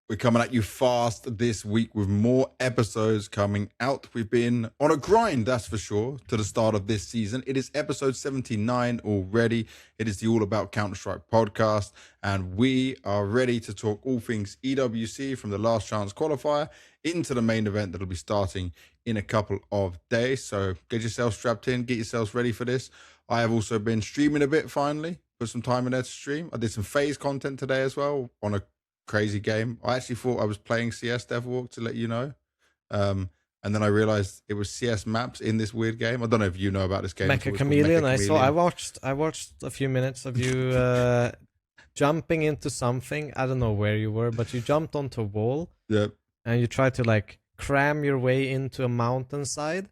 We're coming at you fast this week with more episodes coming out. We've been on a grind, that's for sure, to the start of this season. It is episode 79 already. It is the All About Counter-Strike podcast, and we are ready to talk all things EWC from the last chance qualifier into the main event that'll be starting in a couple of days. So get yourself strapped in, get yourselves ready for this. I have also been streaming a bit finally, put some time in there to stream. I did some FaZe content today as well on a crazy game. I actually thought I was playing CS Devilwalk, to let you know. And then I realized it was CS maps in this weird game. I don't know if you know about this game. Mecha Chameleon. I watched a few minutes of you jumping into something. I don't know where you were, but you jumped onto a wall. Yep. And you tried to like cram your way into a mountainside.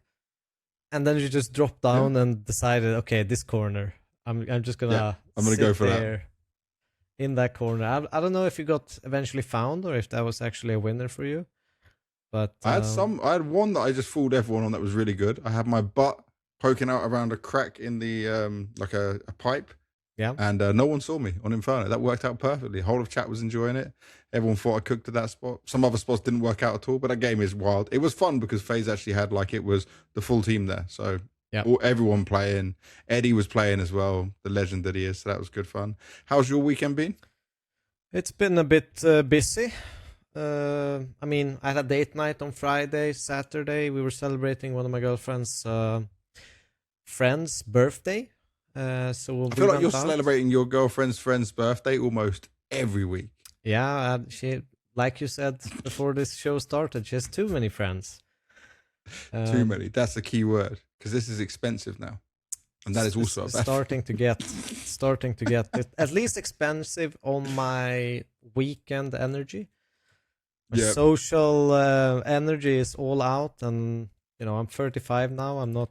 And then you just dropped down and decided, okay, this corner. I'm just gonna go for that. In that corner. I don't know if you got eventually found or if that was actually a winner for you. But I had one that I just fooled everyone on that was really good. I had my butt poking out around a crack in the like a pipe. Yeah. And no one saw me on Inferno. That worked out perfectly. Whole of chat was enjoying it. Everyone thought I cooked at that spot. Some other spots didn't work out at all, but that game is wild. It was fun because FaZe actually had like it was the full team there. So everyone playing. Eddie was playing as well, the legend that he is. So that was good fun. How's your weekend been? It's been a bit busy. I mean, I had a date night on Friday, Saturday. We were celebrating one of my girlfriend's friend's birthday. So I feel like you're celebrating your girlfriend's friend's birthday almost every week. Yeah, she, like you said before this show started, she has too many friends. Too many. That's the key word, because this is expensive now, and that is also a bad starting to get it, at least expensive on my weekend energy. My social energy is all out, and you know I'm 35 now. I'm not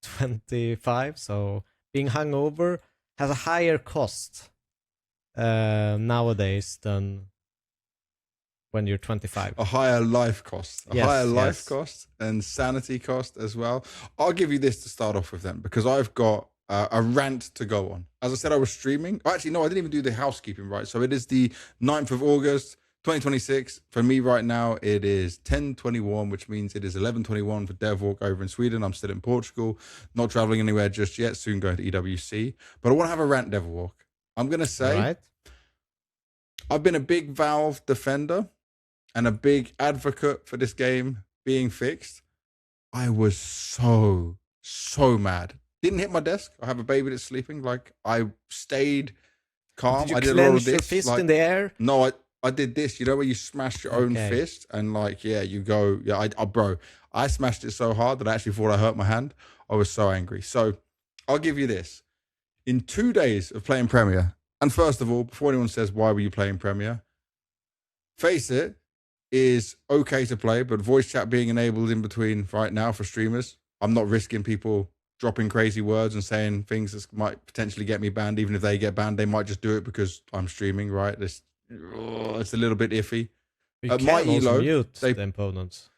25, so being hungover has a higher cost nowadays than when you're 25. A higher life cost. Life cost and sanity cost as well. I'll give you this to start off with then, because I've got a rant to go on. As I said, I was streaming. Actually, no, I didn't even do the housekeeping right. So it is the 9th of August, 2026. For me right now, it is 10:21, which means it is 11:21 for Devilwalk over in Sweden. I'm still in Portugal, not traveling anywhere just yet, soon going to EWC. But I want to have a rant, Devilwalk. I'm going to say, I've been a big Valve defender and a big advocate for this game being fixed. I was so mad. Didn't hit my desk. I have a baby that's sleeping. Like, I stayed calm. Did you I did a lot of this. Your fist in the air? No, I did this, you know, where you smash your own fist and like, you go, bro, I smashed it so hard that I actually thought I hurt my hand. I was so angry. So I'll give you this. In 2 days of playing Premiere, and first of all, before anyone says, why were you playing Premiere? Face it, is okay to play, but voice chat being enabled in between right now for streamers, I'm not risking people dropping crazy words and saying things that might potentially get me banned. Even if they get banned, they might just do it because I'm streaming, right? It's a little bit iffy. You can also mute the opponents.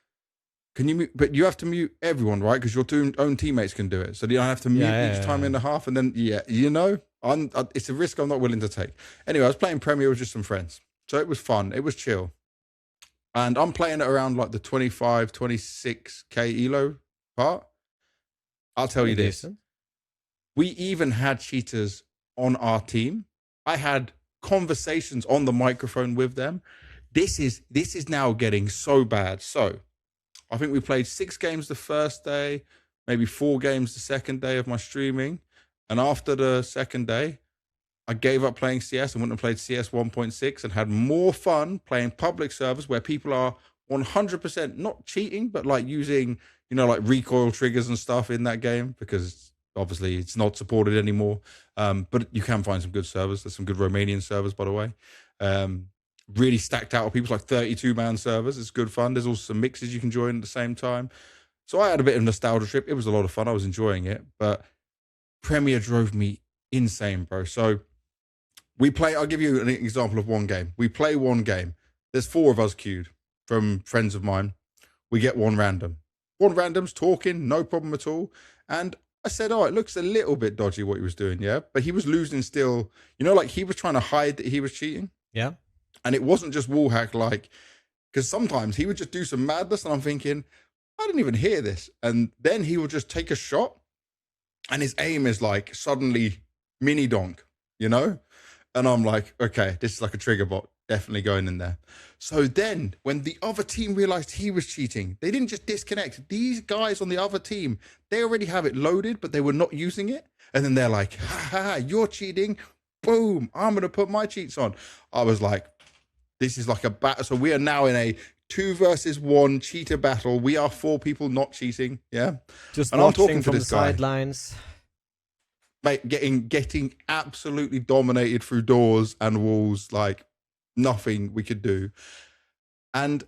Can you mute? But you have to mute everyone, right? Because your own teammates can do it. So you don't have to mute each time in the half. And then, it's a risk I'm not willing to take. Anyway, I was playing Premiere with just some friends. So it was fun. It was chill. And I'm playing it around like the 25, 26k elo part. I'll tell you this. We even had cheaters on our team. I had conversations on the microphone with them. This is now getting so bad. So I think we played 6 games the first day, maybe 4 games the second day of my streaming. And after the second day, I gave up playing CS and went and played CS 1.6 and had more fun playing public servers where people are 100% not cheating, but like using, like recoil triggers and stuff in that game, because obviously it's not supported anymore. But you can find some good servers. There's some good Romanian servers, by the way. Really stacked out of people, like 32-man servers. It's good fun. There's also some mixes you can join at the same time. So I had a bit of a nostalgia trip. It was a lot of fun. I was enjoying it. But Premiere drove me insane, bro. So I'll give you an example of one game. We play one game. There's 4 of us queued from friends of mine. We get one random. One random's talking, no problem at all. And I said, it looks a little bit dodgy what he was doing, yeah? But he was losing still. Like he was trying to hide that he was cheating. Yeah. And it wasn't just wallhack, like, because sometimes he would just do some madness and I'm thinking, I didn't even hear this. And then he would just take a shot and his aim is like suddenly mini donk, you know? And I'm like, okay, this is like a trigger bot, definitely going in there. So then when the other team realized he was cheating, they didn't just disconnect. These guys on the other team, they already have it loaded, but they were not using it. And then they're like, ha, you're cheating. Boom, I'm going to put my cheats on. I was like, this is like a battle. So we are now in a 2 versus 1 cheater battle. We are 4 people not cheating. Yeah. Just and watching I'm talking from to this the guy. sidelines. Mate, getting absolutely dominated through doors and walls, like nothing we could do. And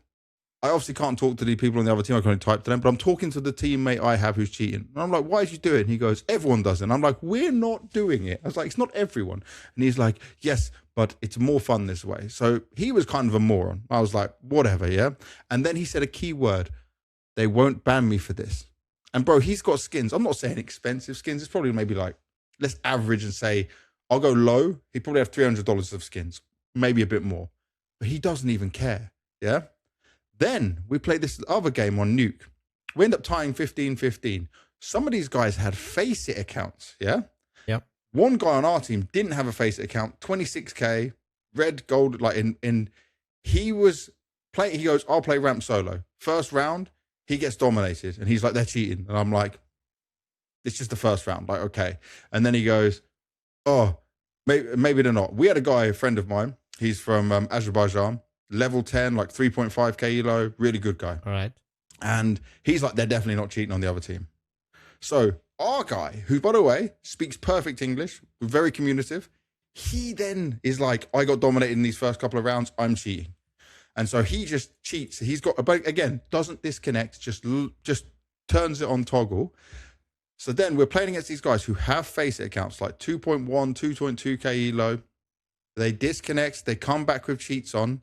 I obviously can't talk to the people on the other team. I can only type to them, but I'm talking to the teammate I have who's cheating. And I'm like, why is you doing it? And he goes, everyone does it. And I'm like, we're not doing it. I was like, it's not everyone. And he's like, yes, but it's more fun this way. So he was kind of a moron. I was like, whatever, yeah? And then he said a key word. They won't ban me for this. And bro, he's got skins. I'm not saying expensive skins. It's probably maybe like, let's average and say, I'll go low. He probably have $300 of skins, maybe a bit more. But he doesn't even care, yeah? Then we played this other game on Nuke. We end up tying 15-15. Some of these guys had FaceIt accounts, yeah? Yep. One guy on our team didn't have a FaceIt account, 26K, red, gold, like he was playing, he goes, I'll play ramp solo. First round, he gets dominated and he's like, they're cheating. And I'm like, it's just the first round, like, okay. And then he goes, oh, maybe they're not. We had a guy, a friend of mine, he's from Azerbaijan, level 10, like 3.5k elo, really good guy. All right. And he's like, they're definitely not cheating on the other team. So our guy, who, by the way, speaks perfect English, very communicative, he then is like, I got dominated in these first couple of rounds, I'm cheating. And so he just cheats. He's got, again, doesn't disconnect, just turns it on toggle. So then we're playing against these guys who have FaceIt accounts, like 2.1, 2.2k elo. They disconnect, they come back with cheats on,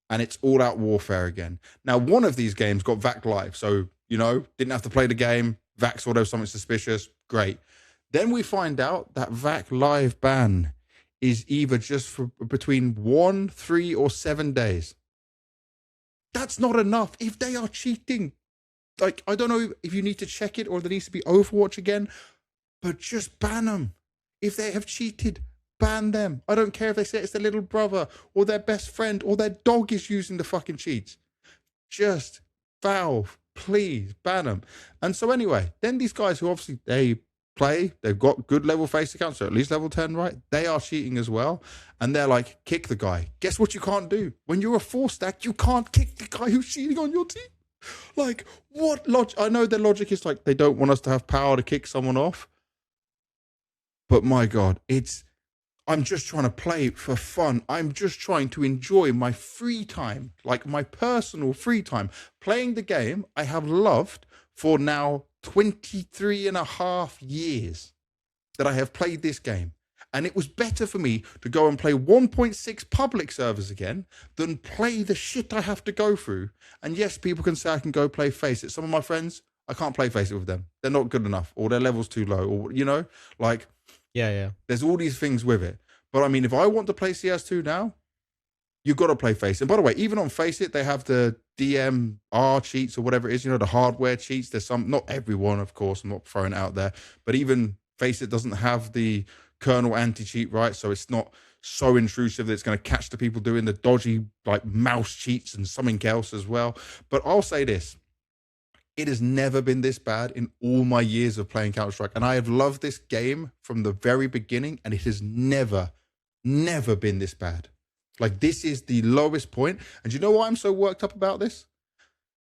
and it's all out warfare again. Now, one of these games got VAC live. So, you know, didn't have to play the game. VAC saw there was something suspicious. Great. Then we find out that VAC live ban is either just for between 1, 3, or 7 days. That's not enough. If they are cheating, like, I don't know if you need to check it or there needs to be Overwatch again, but just ban them. If they have cheated, ban them. I don't care if they say it's their little brother or their best friend or their dog is using the fucking cheats. Just Valve, please ban them. And so anyway, then these guys who obviously they've got good level face accounts, so at least level 10, right? They are cheating as well. And they're like, kick the guy. Guess what you can't do? When you're a 4-stack, you can't kick the guy who's cheating on your team. Like, what logic? I know their logic is like, they don't want us to have power to kick someone off. But my God, I'm just trying to play for fun. I'm just trying to enjoy my free time, like my personal free time. Playing the game I have loved for now 23 and a half years that I have played this game. And it was better for me to go and play 1.6 public servers again than play the shit I have to go through. And yes, people can say I can go play FaceIt. Some of my friends, I can't play FaceIt with them. They're not good enough, or their level's too low, or, you know, like, yeah. There's all these things with it. But I mean, if I want to play CS2 now, you've got to play FaceIt. And by the way, even on FaceIt, they have the DMR cheats or whatever it is, you know, the hardware cheats. There's some, not everyone, of course, I'm not throwing it out there, but even FaceIt doesn't have the kernel anti-cheat, right? So it's not so intrusive that it's going to catch the people doing the dodgy, like, mouse cheats and something else as well. But I'll say this. It has never been this bad in all my years of playing Counter-Strike. And I have loved this game from the very beginning, and it has never been this bad. Like, this is the lowest point. And do you know why I'm so worked up about this?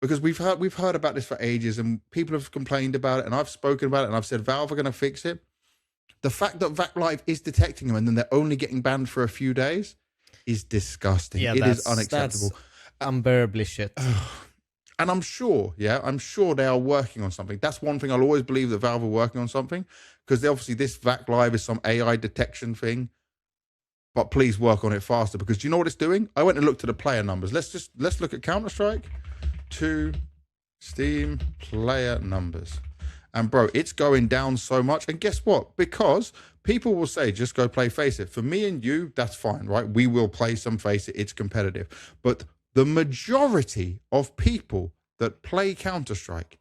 Because we've heard about this for ages, and people have complained about it, and I've spoken about it, and I've said Valve are going to fix it. The fact that VAC Live is detecting them and then they're only getting banned for a few days is disgusting. Yeah, it is unacceptable. That's unbearably shit. And I'm sure they are working on something. That's one thing I'll always believe, that Valve are working on something, because obviously this VAC Live is some AI detection thing. But please work on it faster, because do you know what it's doing? I went and looked at the player numbers. Let's look at Counter-Strike 2 Steam player numbers. And bro, it's going down so much. And guess what? Because people will say, just go play Face It. For me and you, that's fine, right? We will play some Face It. It's competitive. But the majority of people that play Counter-Strike,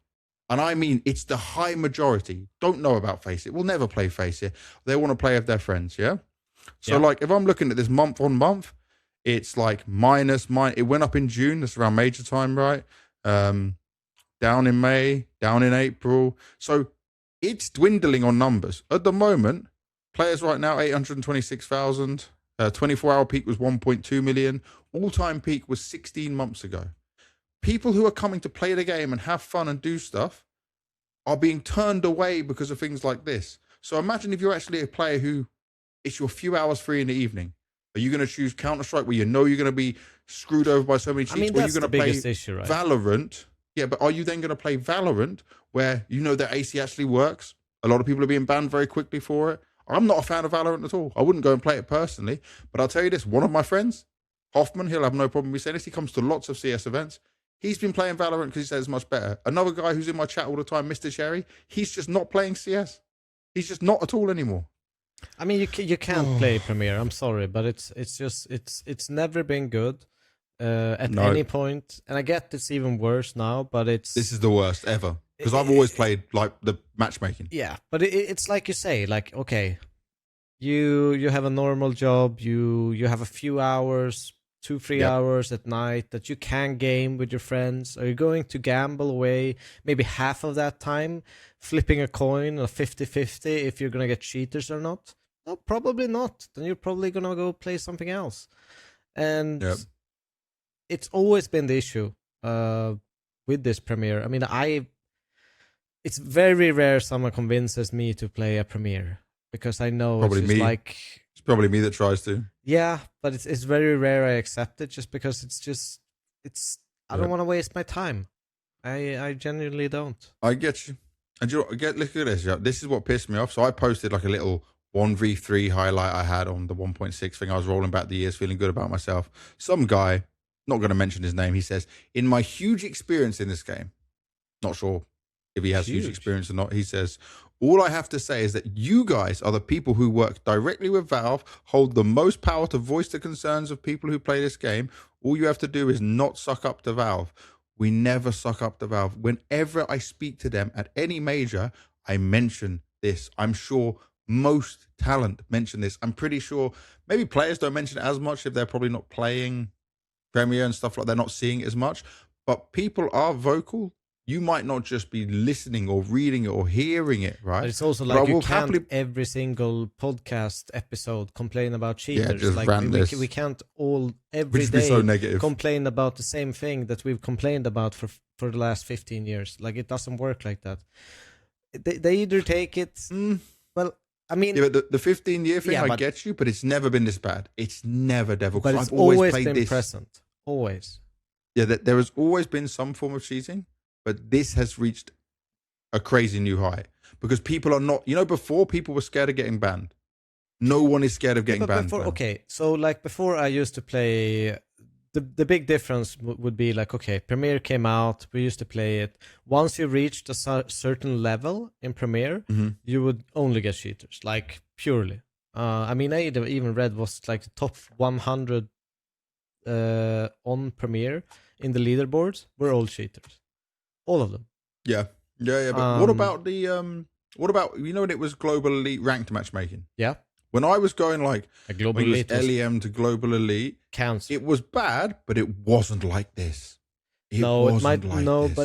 and I mean, it's the high majority, don't know about Face It, will never play Face It. They want to play with their friends, yeah? So like, if I'm looking at this month on month, it's like it went up in June. That's around major time, right? Down in May, down in April. So it's dwindling on numbers. At the moment, players right now, 826,000. 24-hour peak was 1.2 million. All-time peak was 16 months ago. People who are coming to play the game and have fun and do stuff are being turned away because of things like this. So imagine if you're actually a player who it's your few hours free in the evening. Are you going to choose Counter-Strike where you know you're going to be screwed over by so many cheats? I mean, that's the biggest issue, right? Valorant? Yeah, but are you then going to play Valorant where you know that AC actually works? A lot of people are being banned very quickly for it. I'm not a fan of Valorant at all. I wouldn't go and play it personally. But I'll tell you this, one of my friends, Hoffman, he'll have no problem with saying this. He comes to lots of CS events. He's been playing Valorant because he says it's much better. Another guy who's in my chat all the time, Mr. Cherry, he's just not playing CS. He's just not at all anymore. I mean, you can't play Premiere. I'm sorry, but it's never been good at any point. And I get it's even worse now, but this is the worst ever because I've always played like the matchmaking. Yeah, but it's like you say, like okay, you have a normal job, you have a few hours, 2-3 hours at night that you can game with your friends. Are you going to gamble away maybe half of that time flipping a coin, a 50-50 if you're going to get cheaters or not? No, probably not. Then you're probably going to go play something else. And it's always been the issue with this Premiere. I mean, it's very rare someone convinces me to play a Premiere because I know probably it's just me. like... It's probably me that tries to. Yeah, but it's very rare I accept it just because I don't want to waste my time. I genuinely don't. I get you. And look at this. This is what pissed me off. So I posted like a little 1v3 highlight I had on the 1.6 thing. I was rolling back the years, feeling good about myself. Some guy, not going to mention his name, he says, in my huge experience in this game, not sure if he has huge experience or not, he says, all I have to say is that you guys are the people who work directly with Valve, hold the most power to voice the concerns of people who play this game. All you have to do is not suck up to Valve. We never suck up to Valve. Whenever I speak to them at any major, I mention this. I'm sure most talent mention this. I'm pretty sure maybe players don't mention it as much if they're probably not playing Premiere and stuff like that. They're not seeing it as much. But people are vocal. You might not just be listening or reading it or hearing it, right? But it's also like you can't every single podcast episode complain about cheaters. Just like we can't all every day so negative. Complain about the same thing that we've complained about for the last 15 years. Like it doesn't work like that. They either take it. Well, I mean, yeah, but the 15-year thing, I get you, but it's never been this bad. It's never devil. But it's always been present. Always. Yeah, there has always been some form of cheating. But this has reached a crazy new high because people are not, before people were scared of getting banned. No one is scared of getting banned. Okay, so like before I used to play, the big difference would be like, okay, Premiere came out, we used to play it. Once you reached a certain level in Premiere, you would only get cheaters, like purely. I mean, I even read was like the top 100 on Premiere in the leaderboards were all cheaters. All of them. Yeah. But what about when it was global elite ranked matchmaking? Yeah. When I was going like a global elite LEM to global elite, counts. It was bad, but it wasn't like this. But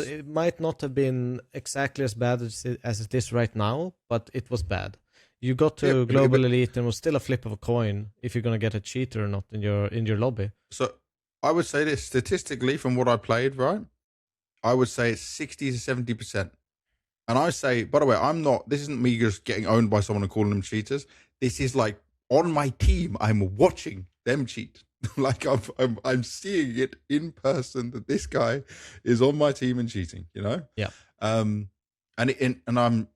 it might not have been exactly as bad as it is right now, but it was bad. You got to global elite and it was still a flip of a coin if you're gonna get a cheater or not in your lobby. So I would say this statistically from what I played, right? I would say it's 60 to 70%. And I say, by the way, this isn't me just getting owned by someone and calling them cheaters. This is like on my team, I'm watching them cheat. Like I'm seeing it in person that this guy is on my team and cheating, Yeah. And I'm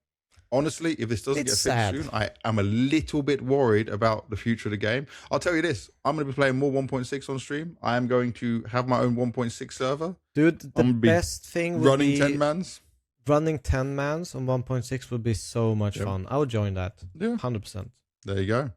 honestly, if this doesn't get fixed soon, I am a little bit worried about the future of the game. I'll tell you this, I'm going to be playing more 1.6 on stream. I am going to have my own 1.6 server. Dude, the best thing would running be 10 mans. running 10 mans on 1.6 would be so much fun. I would join that. Yeah. 100%. There you go.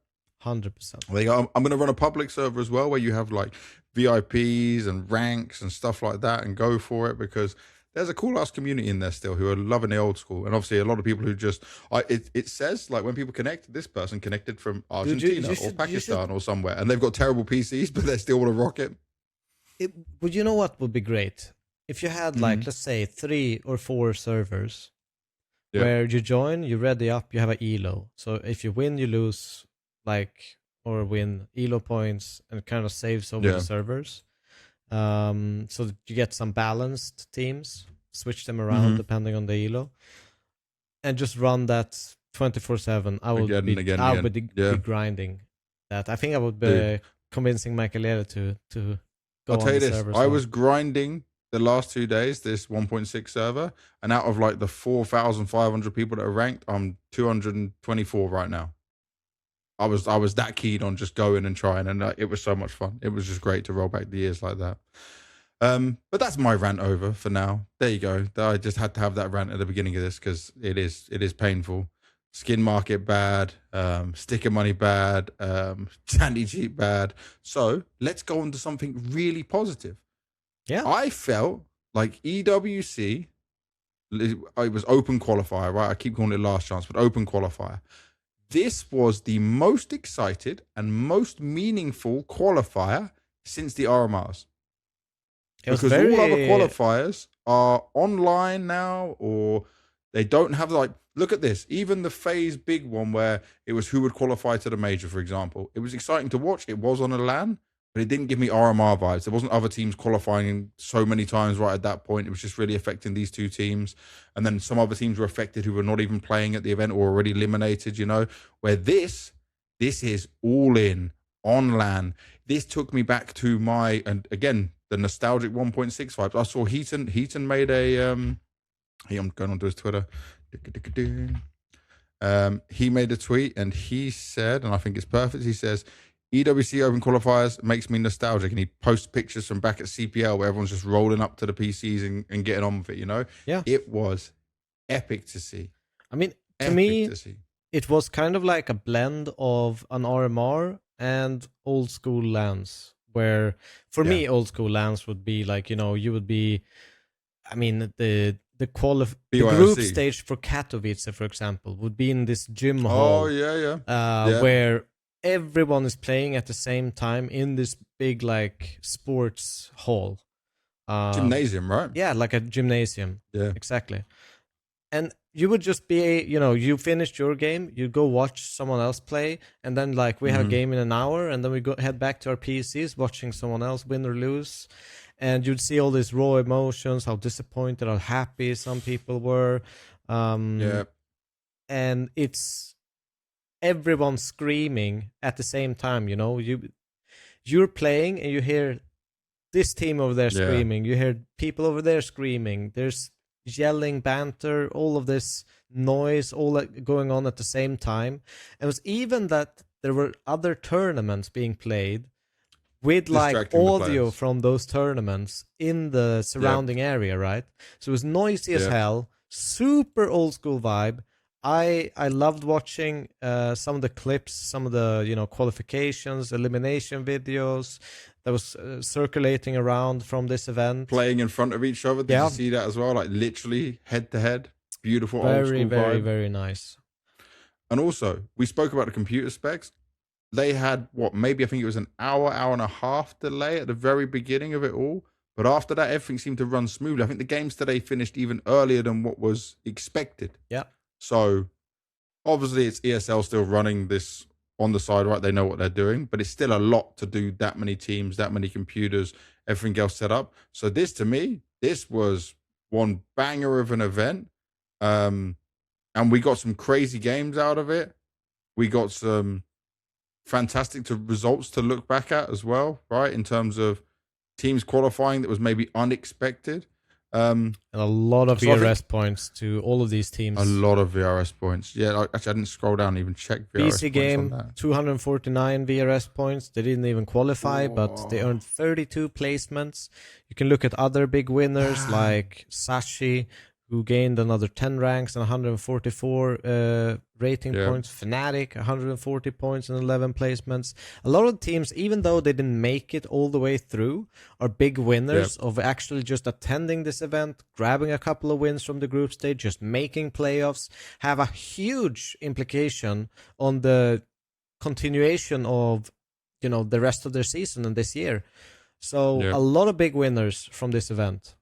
100%. There you go. I'm going to run a public server as well where you have like VIPs and ranks and stuff like that, and go for it, because there's a cool ass community in there still who are loving the old school. And obviously a lot of people who just, it says like when people connect, this person connected from Argentina or Pakistan or somewhere, and they've got terrible PCs, but they still want to rock it. Would you know what would be great? If you had like, let's say 3 or 4 servers where you join, you ready up, you have an elo. So if you win, you lose, like, or win elo points, and kind of saves over the servers. So that you get some balanced teams, switch them around depending on the elo, and just run that 24/7. I would be grinding that. I think I would be convincing Michael to go. I'll tell you this, I was grinding the last 2 days, this 1.6 server, and out of like the 4,500 people that are ranked, I'm 224 right now. I was that keen on just going and trying, and it was so much fun. It was just great to roll back the years like that. But that's my rant over for now. There you go. I just had to have that rant at the beginning of this because it is painful. Skin market bad, sticker money bad, candy cheap bad. So let's go on to something really positive. Yeah, I felt like EWC, it was open qualifier, right? I keep calling it last chance, but open qualifier. This was the most excited and most meaningful qualifier since the RMRs. Because all other qualifiers are online now, or they don't have, like, look at this. Even the FaZe big one where it was who would qualify to the major, for example. It was exciting to watch. It was on a LAN, but it didn't give me RMR vibes. There wasn't other teams qualifying so many times right at that point. It was just really affecting these 2 teams. And then some other teams were affected who were not even playing at the event or already eliminated, you know. Where this is all in, on LAN. This took me back to my, and again, the nostalgic 1.6 vibes. I saw Heaton made a, I'm going onto his Twitter. He made a tweet and he said, and I think it's perfect, he says, EWC Open Qualifiers makes me nostalgic, and he posts pictures from back at CPL where everyone's just rolling up to the PCs and getting on with it, you know? Yeah. It was epic to see. I mean, to me, it was kind of like a blend of an RMR and old school LANs, where for me, old school LANs would be like, you know, you would be, I mean, the group stage for Katowice, for example, would be in this gym hall. Where everyone is playing at the same time in this big, like, sports hall. Gymnasium, right? Yeah, like a gymnasium. Yeah, exactly. And you would just be, you know, you finished your game, you go watch someone else play, and then, like, we have a game in an hour, and then we head back to our PCs watching someone else win or lose. And you'd see all these raw emotions, how disappointed, how happy some people were. And it's everyone screaming at the same time, you know. You're playing and you hear this team over there screaming. You hear people over there screaming. There's yelling, banter, all of this noise, all that going on at the same time. It was even that there were other tournaments being played with, like, audio from those tournaments in the surrounding area, right? So it was noisy as hell, super old school vibe. I loved watching some of the clips, some of the, you know, qualifications, elimination videos that was circulating around from this event. Playing in front of each other. Did you see that as well? Like, literally head to head. Beautiful old school vibe. Very, very nice. And also, we spoke about the computer specs. They had, maybe I think it was an hour and a half delay at the very beginning of it all. But after that, everything seemed to run smoothly. I think the games today finished even earlier than what was expected. Yeah. So, obviously, it's ESL still running this on the side, right? They know what they're doing, but it's still a lot to do, that many teams, that many computers, everything else set up. So this, to me, this was one banger of an event. And we got some crazy games out of it. We got some fantastic results to look back at as well, right? In terms of teams qualifying that was maybe unexpected. And a lot of VRS points to all of these teams. A lot of VRS points. Yeah, actually, I didn't scroll down and even check VRS BC.Game, points on that. 249 VRS points. They didn't even qualify, but they earned 32 placements. You can look at other big winners like siuhy, who gained another 10 ranks and 144 rating points. Fnatic, 140 points and 11 placements. A lot of teams, even though they didn't make it all the way through, are big winners of actually just attending this event, grabbing a couple of wins from the group stage, just making playoffs, have a huge implication on the continuation of, you know, the rest of their season and this year. So a lot of big winners from this event.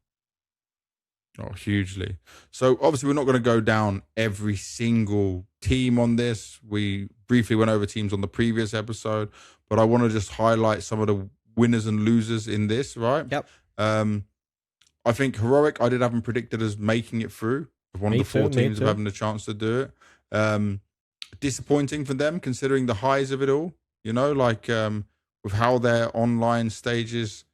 Oh, hugely. So obviously we're not going to go down every single team on this. We briefly went over teams on the previous episode, but I want to just highlight some of the winners and losers in this, right? Yep. I think Heroic, I did have them predicted as making it through. One of the 4 teams of having the chance to do it. Disappointing for them considering the highs of it all, you know, like with how their online stages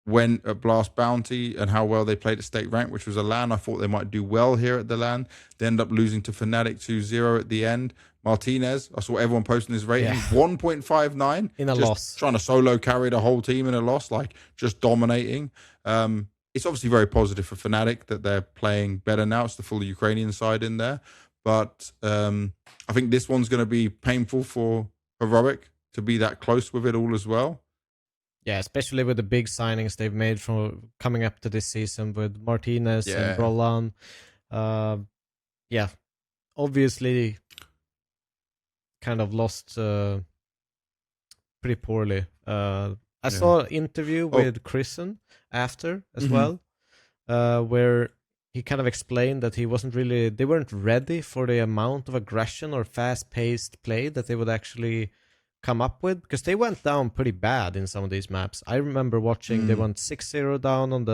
went at Blast Bounty and how well they played at State Rank, which was a LAN. I thought they might do well here at the LAN. They end up losing to Fnatic 2-0 at the end. Martinez, I saw everyone posting his rating, 1.59. In a loss. Trying to solo carry the whole team in a loss, like just dominating. It's obviously very positive for Fnatic that they're playing better now. It's the full Ukrainian side in there. But I think this one's going to be painful for Heroic to be that close with it all as well. Yeah, especially with the big signings they've made from coming up to this season with Martinez and Brolan. Obviously kind of lost pretty poorly. I saw an interview with Chrisen after as well, where he kind of explained that they weren't ready for the amount of aggression or fast-paced play that they would actually come up with, because they went down pretty bad in some of these maps. I remember watching they went 6-0 down on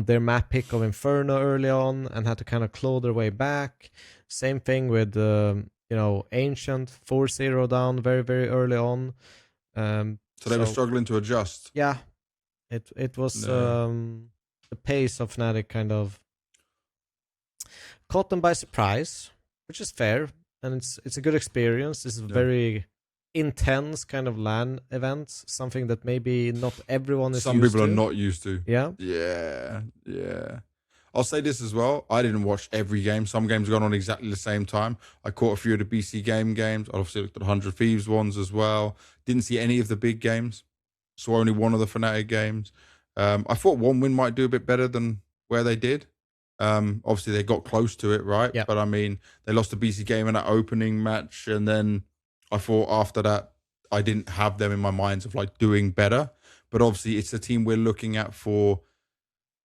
their map pick of Inferno early on and had to kind of claw their way back. Same thing with Ancient, 4-0 down very, very early on. So they were struggling to adjust. Yeah, it was the pace of Fnatic kind of caught them by surprise, which is fair, and it's a good experience. This is very intense kind of LAN events, something that maybe not everyone is some used people to. Are not used to. Yeah. I'll say this as well. I didn't watch every game. Some games gone on exactly the same time. I caught a few of the BC.Game games. I obviously looked at the 100 Thieves ones as well. Didn't see any of the big games. Saw only one of the Fnatic games. I thought one win might do a bit better than where they did. Obviously they got close to it, right? Yep. But I mean, they lost the BC.Game in that opening match, and then I thought after that I didn't have them in my minds of like doing better. But obviously it's a team we're looking at for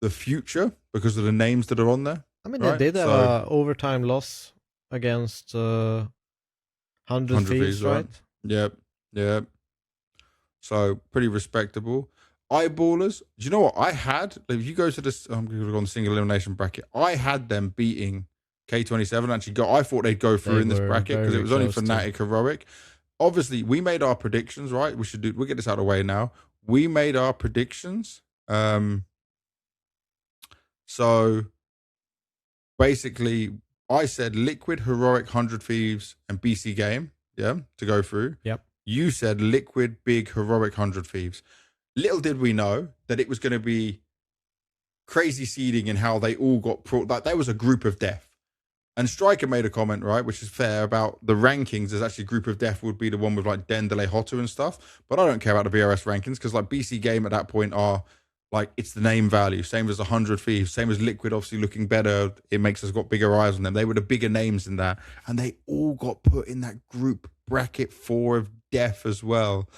the future because of the names that are on there. I mean, they did have an overtime loss against 100 Thieves, right? Yep. So pretty respectable. Eyeballers, do you know what I had? If you go to this, I'm going to go on the single elimination bracket. I had them beating K27. Actually, I thought they'd go through in this bracket because it was only Fnatic Heroic. Obviously, we made our predictions, right? We'll get this out of the way now. We made our predictions. So basically, I said Liquid, Heroic, 100 Thieves, and BC.Game, to go through. Yep. You said Liquid, Big, Heroic, 100 Thieves. Little did we know that it was going to be crazy seeding and how they all got like there was a group of death. And Striker made a comment, right, which is fair, about the rankings. There's actually group of death would be the one with like Dendele, Hotu and stuff. But I don't care about the BRS rankings because like BC.Game at that point are like, it's the name value, same as 100 Thieves, same as Liquid, obviously looking better. It makes us got bigger eyes on them. They were the bigger names in that. And they all got put in that group bracket 4 of death as well.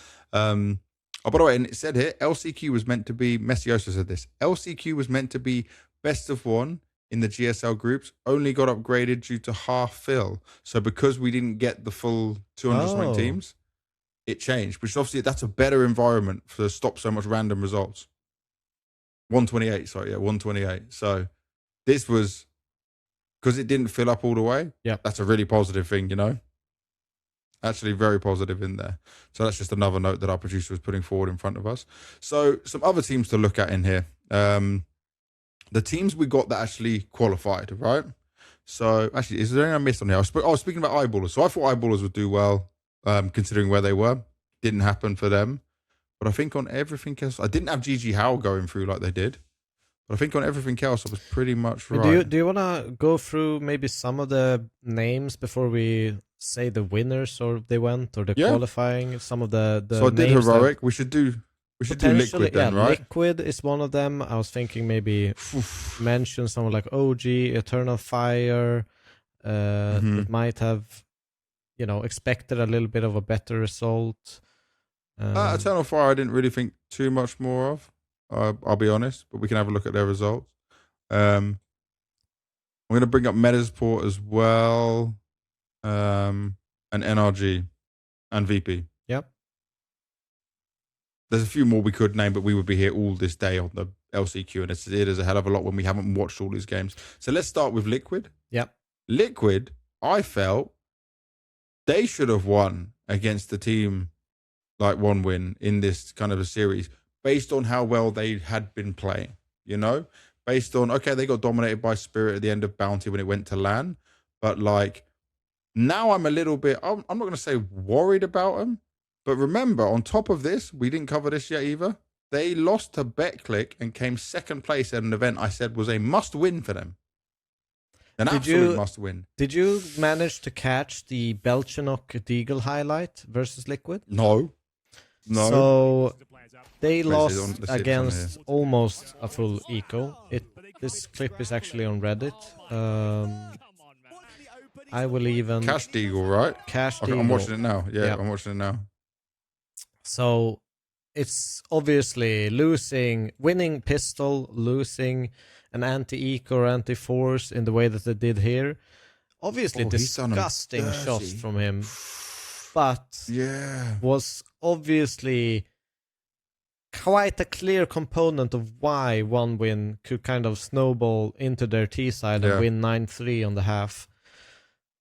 Oh, by the way, and it said here, LCQ was meant to be, Messiosa said this, LCQ was meant to be best of 1 in the GSL groups, only got upgraded due to half fill. So because we didn't get the full 200 teams, it changed, which obviously that's a better environment to stop so much random results. 128. So this was, because it didn't fill up all the way, that's a really positive thing, you know? Actually very positive in there. So that's just another note that our producer was putting forward in front of us. So some other teams to look at in here. The teams we got that actually qualified, right? So actually, is there anything I missed on here? I was speaking about Eyeballers. So I thought Eyeballers would do well, considering where they were. Didn't happen for them. But I think on everything else, I didn't have JiJieHao going through like they did. But I think on everything else, I was pretty much right. Do you want to go through maybe some of the names before we say the winners or they went or the qualifying? Some of the so I did heroic. We should do Liquid then, right? Liquid is one of them. I was thinking maybe mention someone like OG, Eternal Fire, that might have, expected a little bit of a better result. Eternal Fire, I didn't really think too much more of. I'll be honest, but we can have a look at their results. I'm going to bring up Metizport as well, and NRG and VP. Yep. There's a few more we could name, but we would be here all this day on the LCQ, and it is a hell of a lot when we haven't watched all these games. So let's start with Liquid. Yep. Liquid, I felt they should have won against the team like one win in this kind of a series based on how well they had been playing, based on, okay, they got dominated by Spirit at the end of Bounty when it went to LAN, but like now I'm a little bit, I'm not going to say worried about them, but remember, on top of this, we didn't cover this yet either, they lost to BetClick and came second place at an event I said was a must win for them. An absolute must win. Did you manage to catch the Belchenok Deagle highlight versus Liquid? No. So they lost against almost a full eco. This clip is actually on Reddit. I will even... Cash Deagle, right? Cash Deagle. I'm watching it now. Yeah, I'm watching it now. So it's obviously winning pistol, losing an anti-eco or anti-force in the way that they did here. Obviously disgusting shots from him. But was obviously quite a clear component of why one win could kind of snowball into their T side and win 9-3 on the half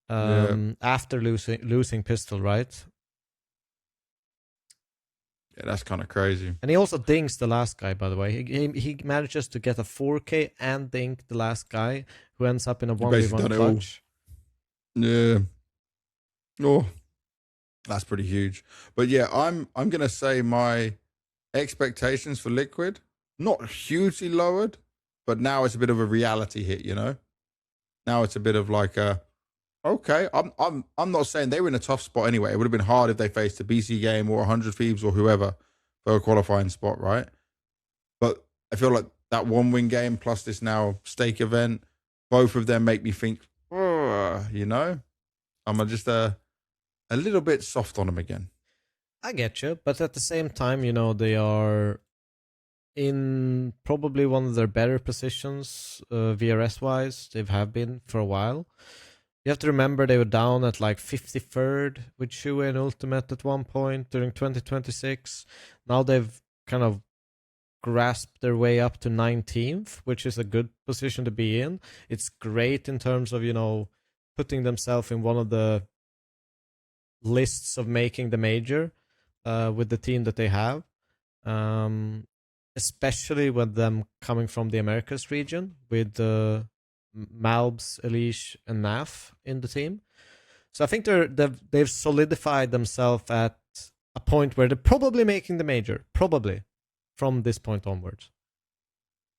after losing pistol, right? Yeah, that's kind of crazy. And he also dinks the last guy, by the way. He manages to get a 4K and dink the last guy, who ends up in a 1v1 clutch. Yeah. Oh, that's pretty huge. But yeah, I'm gonna say my expectations for Liquid not hugely lowered, but now it's a bit of a reality hit. Now it's a bit of like a okay. I'm not saying they were in a tough spot anyway. It would have been hard if they faced a BC.Game or 100 Thieves or whoever for a qualifying spot, right? But I feel like that 1-win game plus this now stake event, both of them make me think, I'm just a little bit soft on them again. I get you, but at the same time, they are in probably one of their better positions VRS-wise. They have been for a while. You have to remember they were down at like 53rd with siuhy and Ultimate at one point during 2026. Now they've kind of grasped their way up to 19th, which is a good position to be in. It's great in terms of, putting themselves in one of the lists of making the major with the team that they have. Especially with them coming from the Americas region with Malbs, Elish, and NAF in the team. So I think they've solidified themselves at a point where they're probably making the major. Probably. From this point onwards.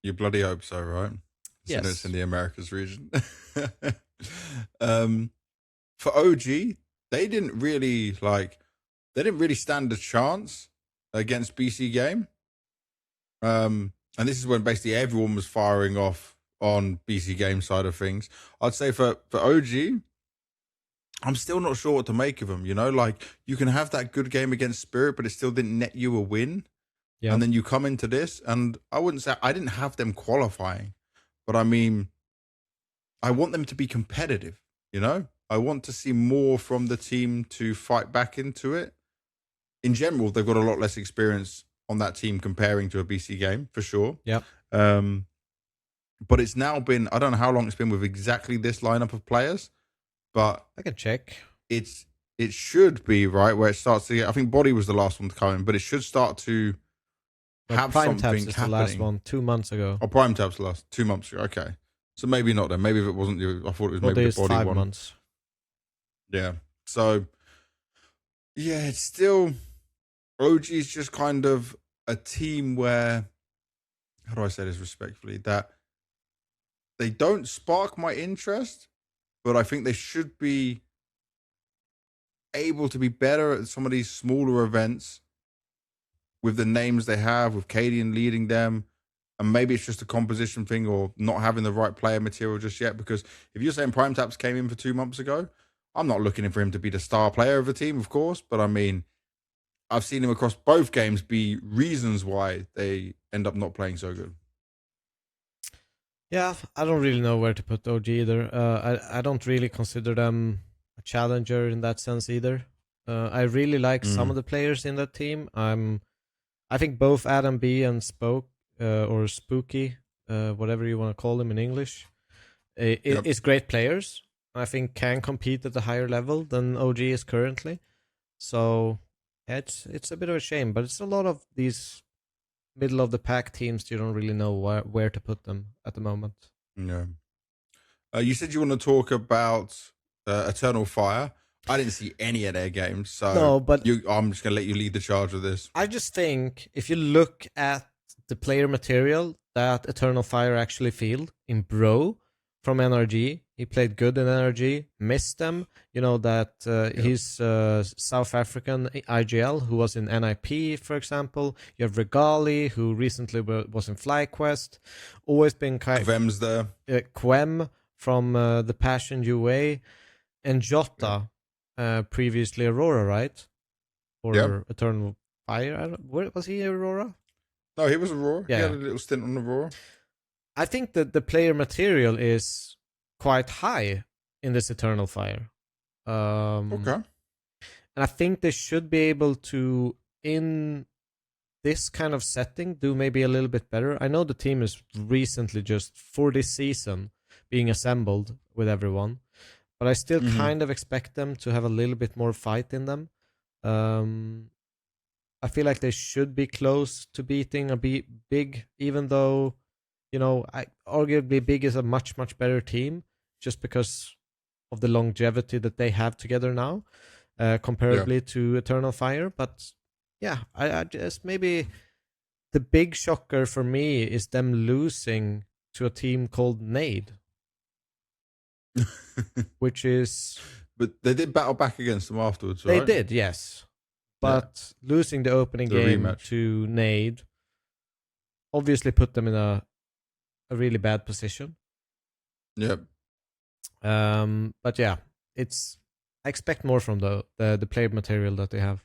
You bloody hope so, right? Yes. It's in the Americas region. For OG, they didn't really stand a chance against BC.Game. And this is when basically everyone was firing off on BC.Game side of things. I'd say for OG, I'm still not sure what to make of them. Like you can have that good game against Spirit, but it still didn't net you a win. Yeah. And then you come into this, and I wouldn't say I didn't have them qualifying, but I mean, I want them to be competitive. I want to see more from the team to fight back into it. In general, they've got a lot less experience on that team comparing to a BC.Game for sure. Yeah. But it's now been, I don't know how long it's been with exactly this lineup of players, but I can check. It should be right where it starts to get, I think Body was the last one to come in, but it should start to have Prime something Tabs is happening. The last one 2 months ago. Oh, Prime Tabs the last 2 months ago. Okay. So maybe not then. Maybe if it wasn't you, I thought it was maybe the Body 5 one. months. Yeah. So, yeah, it's still, OG is just kind of a team where how do I say this respectfully? That they don't spark my interest, but I think they should be able to be better at some of these smaller events with the names they have, with Cadian leading them. And maybe it's just a composition thing or not having the right player material just yet. Because if you're saying Prime Taps came in for 2 months ago, I'm not looking for him to be the star player of the team, of course. But I mean, I've seen him across both games be reasons why they end up not playing so good. Yeah, I don't really know where to put OG either. I don't really consider them a challenger in that sense either. I really like some of the players in that team. I think both Adam B and Spoke or Spooky, whatever you want to call them in English, is great players. I think can compete at a higher level than OG is currently. So it's a bit of a shame, but it's a lot of these middle of the pack teams. You don't really know where to put them at the moment. Yeah. You said you want to talk about Eternal Fire. I didn't see any of their games, so no, but I'm just going to let you lead the charge of this. I just think if you look at the player material that Eternal Fire actually field in Bro from NRG, he played good in NRG, missed them. You know that he's South African IGL who was in NIP, for example. You have Regali who recently was in FlyQuest. Always been kind Quem's there. Quem from the Passion UA and Jota. Previously Aurora, right? Or Eternal Fire? Where was he, Aurora? No, he was Aurora. Yeah. He had a little stint on Aurora. I think that the player material is quite high in this Eternal Fire. Okay. And I think they should be able to, in this kind of setting, do maybe a little bit better. I know the team is recently just, for this season, being assembled with everyone. But I still kind of expect them to have a little bit more fight in them. I feel like they should be close to beating a Big, even though, you know, arguably Big is a much, much better team just because of the longevity that they have together now, comparably to Eternal Fire. But yeah, I just maybe the big shocker for me is them losing to a team called Nade. Which is... But they did battle back against them afterwards, right? They did, yes. But losing the opening game rematch to Nade obviously put them in a really bad position. Yep. But yeah, I expect more from the player material that they have.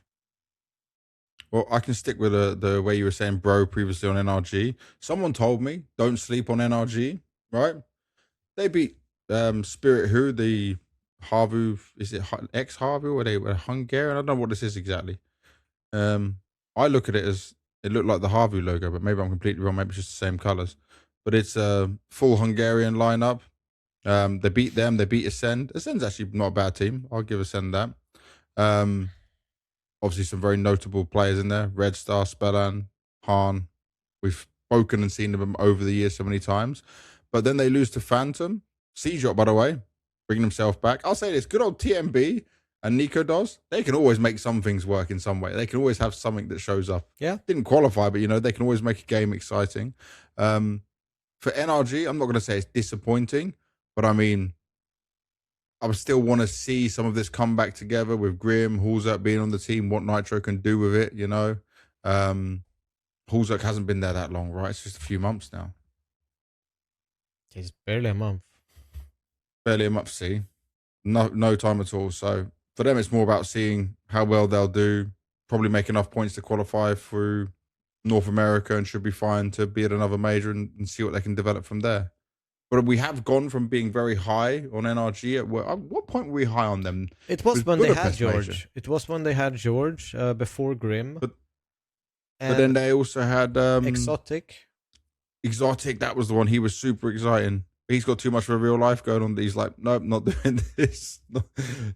Well, I can stick with the way you were saying Bro previously on NRG. Someone told me, don't sleep on NRG, right? They beat Spirit Who, the Harvu, is it ex-Harvu or they were Hungarian? I don't know what this is exactly. I look at it as, it looked like the Harvu logo, but maybe I'm completely wrong. Maybe it's just the same colors. But it's a full Hungarian lineup. They beat them. They beat Ascend. Ascend's actually not a bad team. I'll give Ascend that. Obviously, some very notable players in there. Red Star, Spellan, Han. We've spoken and seen them over the years so many times. But then they lose to Phantom. C-Drop, by the way, bringing himself back. I'll say this. Good old TMB and Nico Does. They can always make some things work in some way. They can always have something that shows up. Yeah. Didn't qualify, but, you know, they can always make a game exciting. For NRG, I'm not going to say it's disappointing, but I mean, I would still want to see some of this come back together with Grim, Hulzerk being on the team, what Nitro can do with it, you know. Hulzerk hasn't been there that long, right? It's just a few months now. It's barely a month. Barely a month, see. No time at all. So for them, it's more about seeing how well they'll do, probably make enough points to qualify through North America and should be fine to be at another major and see what they can develop from there. But we have gone from being very high on NRG. At what point were we high on them? It was when they had George. Major. It was when they had George before Grim. But then they also had Exotic. Exotic, that was the one. He was super exciting. He's got too much of a real life going on. He's like, nope, not doing this.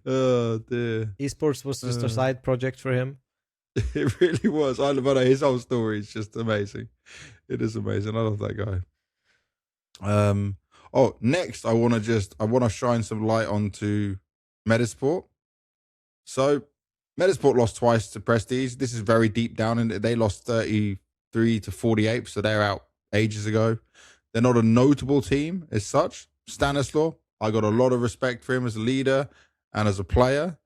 Oh, dear. Esports was just a side project for him. It really was. I love his whole story. It's just amazing. It is amazing. I love that guy. Next, I want to shine some light onto Metizport. So, Metizport lost twice to Prestige. This is very deep down in it. They lost 33 to 48, so they're out ages ago. They're not a notable team as such. Stanislaw, I got a lot of respect for him as a leader and as a player.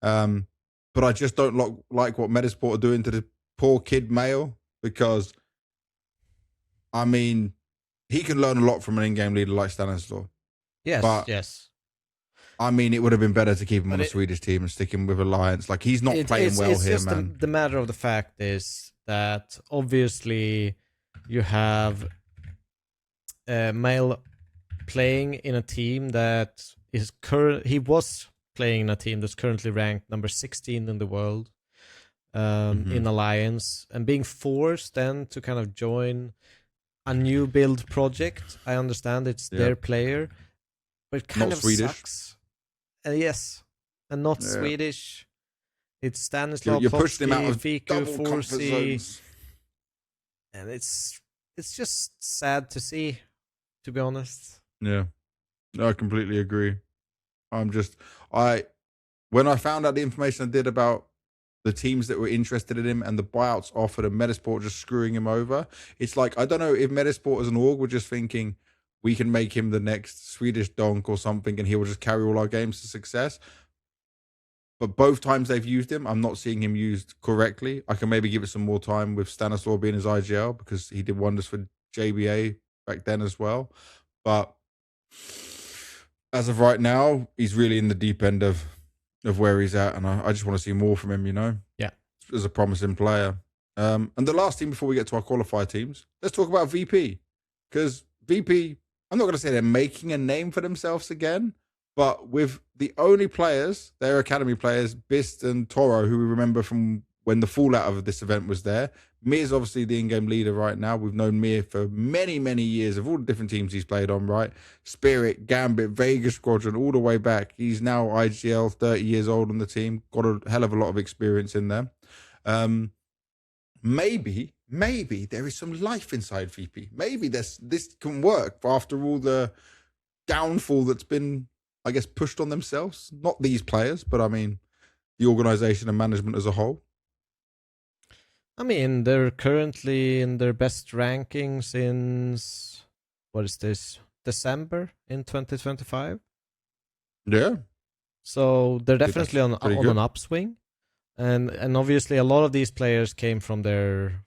But I just don't like what Metizport are doing to the poor kid MaiL, because, I mean, he can learn a lot from an in-game leader like Stanislaw. Yes, but, yes. I mean, it would have been better to keep him on a Swedish team and stick him with Alliance. Like, he's not playing well here, man. The matter of the fact is that obviously you have MaiL playing in a team that is he was playing in a team that's currently ranked number 16 in the world in Alliance, and being forced then to kind of join a new build project. I understand it's their player, but it kind of sucks. Yes, and not Swedish. It's Stanislaw, you pushed him out of Fiku, double comfort zones. And it's just sad to see, to be honest. Yeah, no, I completely agree. When I found out the information I did about the teams that were interested in him and the buyouts offered and Metizport just screwing him over, it's like, I don't know if Metizport as an org were just thinking, we can make him the next Swedish donk or something and he will just carry all our games to success. But both times they've used him, I'm not seeing him used correctly. I can maybe give it some more time with Stanislaw being his IGL, because he did wonders for JBA back then as well. But as of right now, he's really in the deep end of where he's at, and I just want to see more from him, you know? Yeah. As a promising player. And the last team before we get to our qualifier teams, let's talk about VP. Because VP, I'm not going to say they're making a name for themselves again, but with the only players, their academy players, Bist and Toro, who we remember from when the fallout of this event was there. Mir's obviously the in-game leader right now. We've known Mir for many, many years of all the different teams he's played on, right? Spirit, Gambit, Vegas Squadron, all the way back. He's now IGL, 30 years old on the team. Got a hell of a lot of experience in there. Maybe there is some life inside VP. Maybe this can work after all the downfall that's been, I guess, pushed on themselves. Not these players, but I mean, the organization and management as a whole. I mean, they're currently in their best ranking since, what is this, December in 2025? Yeah. So they're definitely on an upswing. And obviously a lot of these players came from their,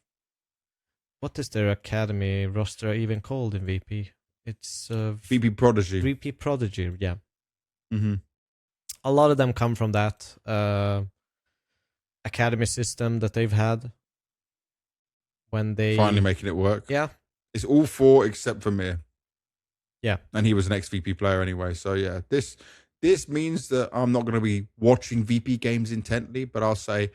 what is their academy roster even called in VP? It's VP Prodigy. VP Prodigy, yeah. Mm-hmm. A lot of them come from that academy system that they've had. When they finally making it work. Yeah. It's all four except for Mir. Yeah. And he was an ex-VP player anyway. So yeah, this means that I'm not going to be watching VP games intently, but I'll say,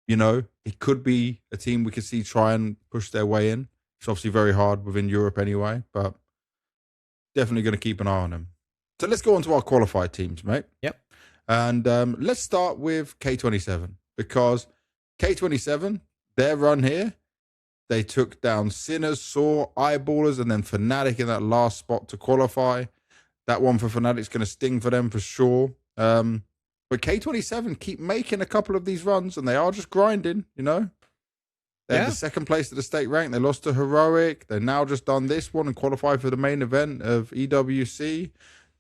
you know, it could be a team we could see try and push their way in. It's obviously very hard within Europe anyway, but definitely going to keep an eye on them. So let's go on to our qualified teams, mate. Yep. And let's start with K27, because K27, their run here, they took down Sinners, Saw, Eyeballers, and then Fnatic in that last spot to qualify. That one for Fnatic's going to sting for them for sure. But K27 keep making a couple of these runs, and they are just grinding, you know? They had the second place at the state rank. They lost to Heroic. They've now just done this one and qualified for the main event of EWC.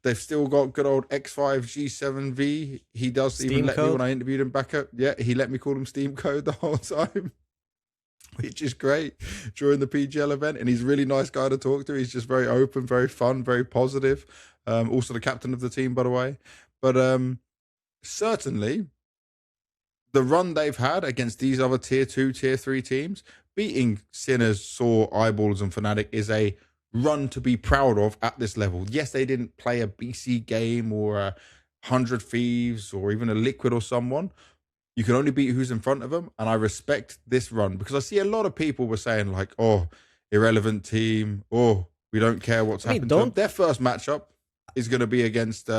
They've still got good old X5 G7V. He does Steam even let code. me when I interviewed him back up. Yeah, he let me call him Steam Code the whole time, which is great during the PGL event. And he's a really nice guy to talk to. He's just very open, very fun, very positive. Also the captain of the team, by the way. But certainly the run they've had against these other tier 2, tier 3 teams, beating Sinners, Saw, Eyeballs, and Fnatic is a run to be proud of at this level. Yes, they didn't play a BC.Game or a 100 Thieves or even a Liquid or someone. You can only beat who's in front of them, and I respect this run because I see a lot of people were saying like, "Oh, irrelevant team," "Oh, we don't care what's happened to them." Their first matchup is going to be against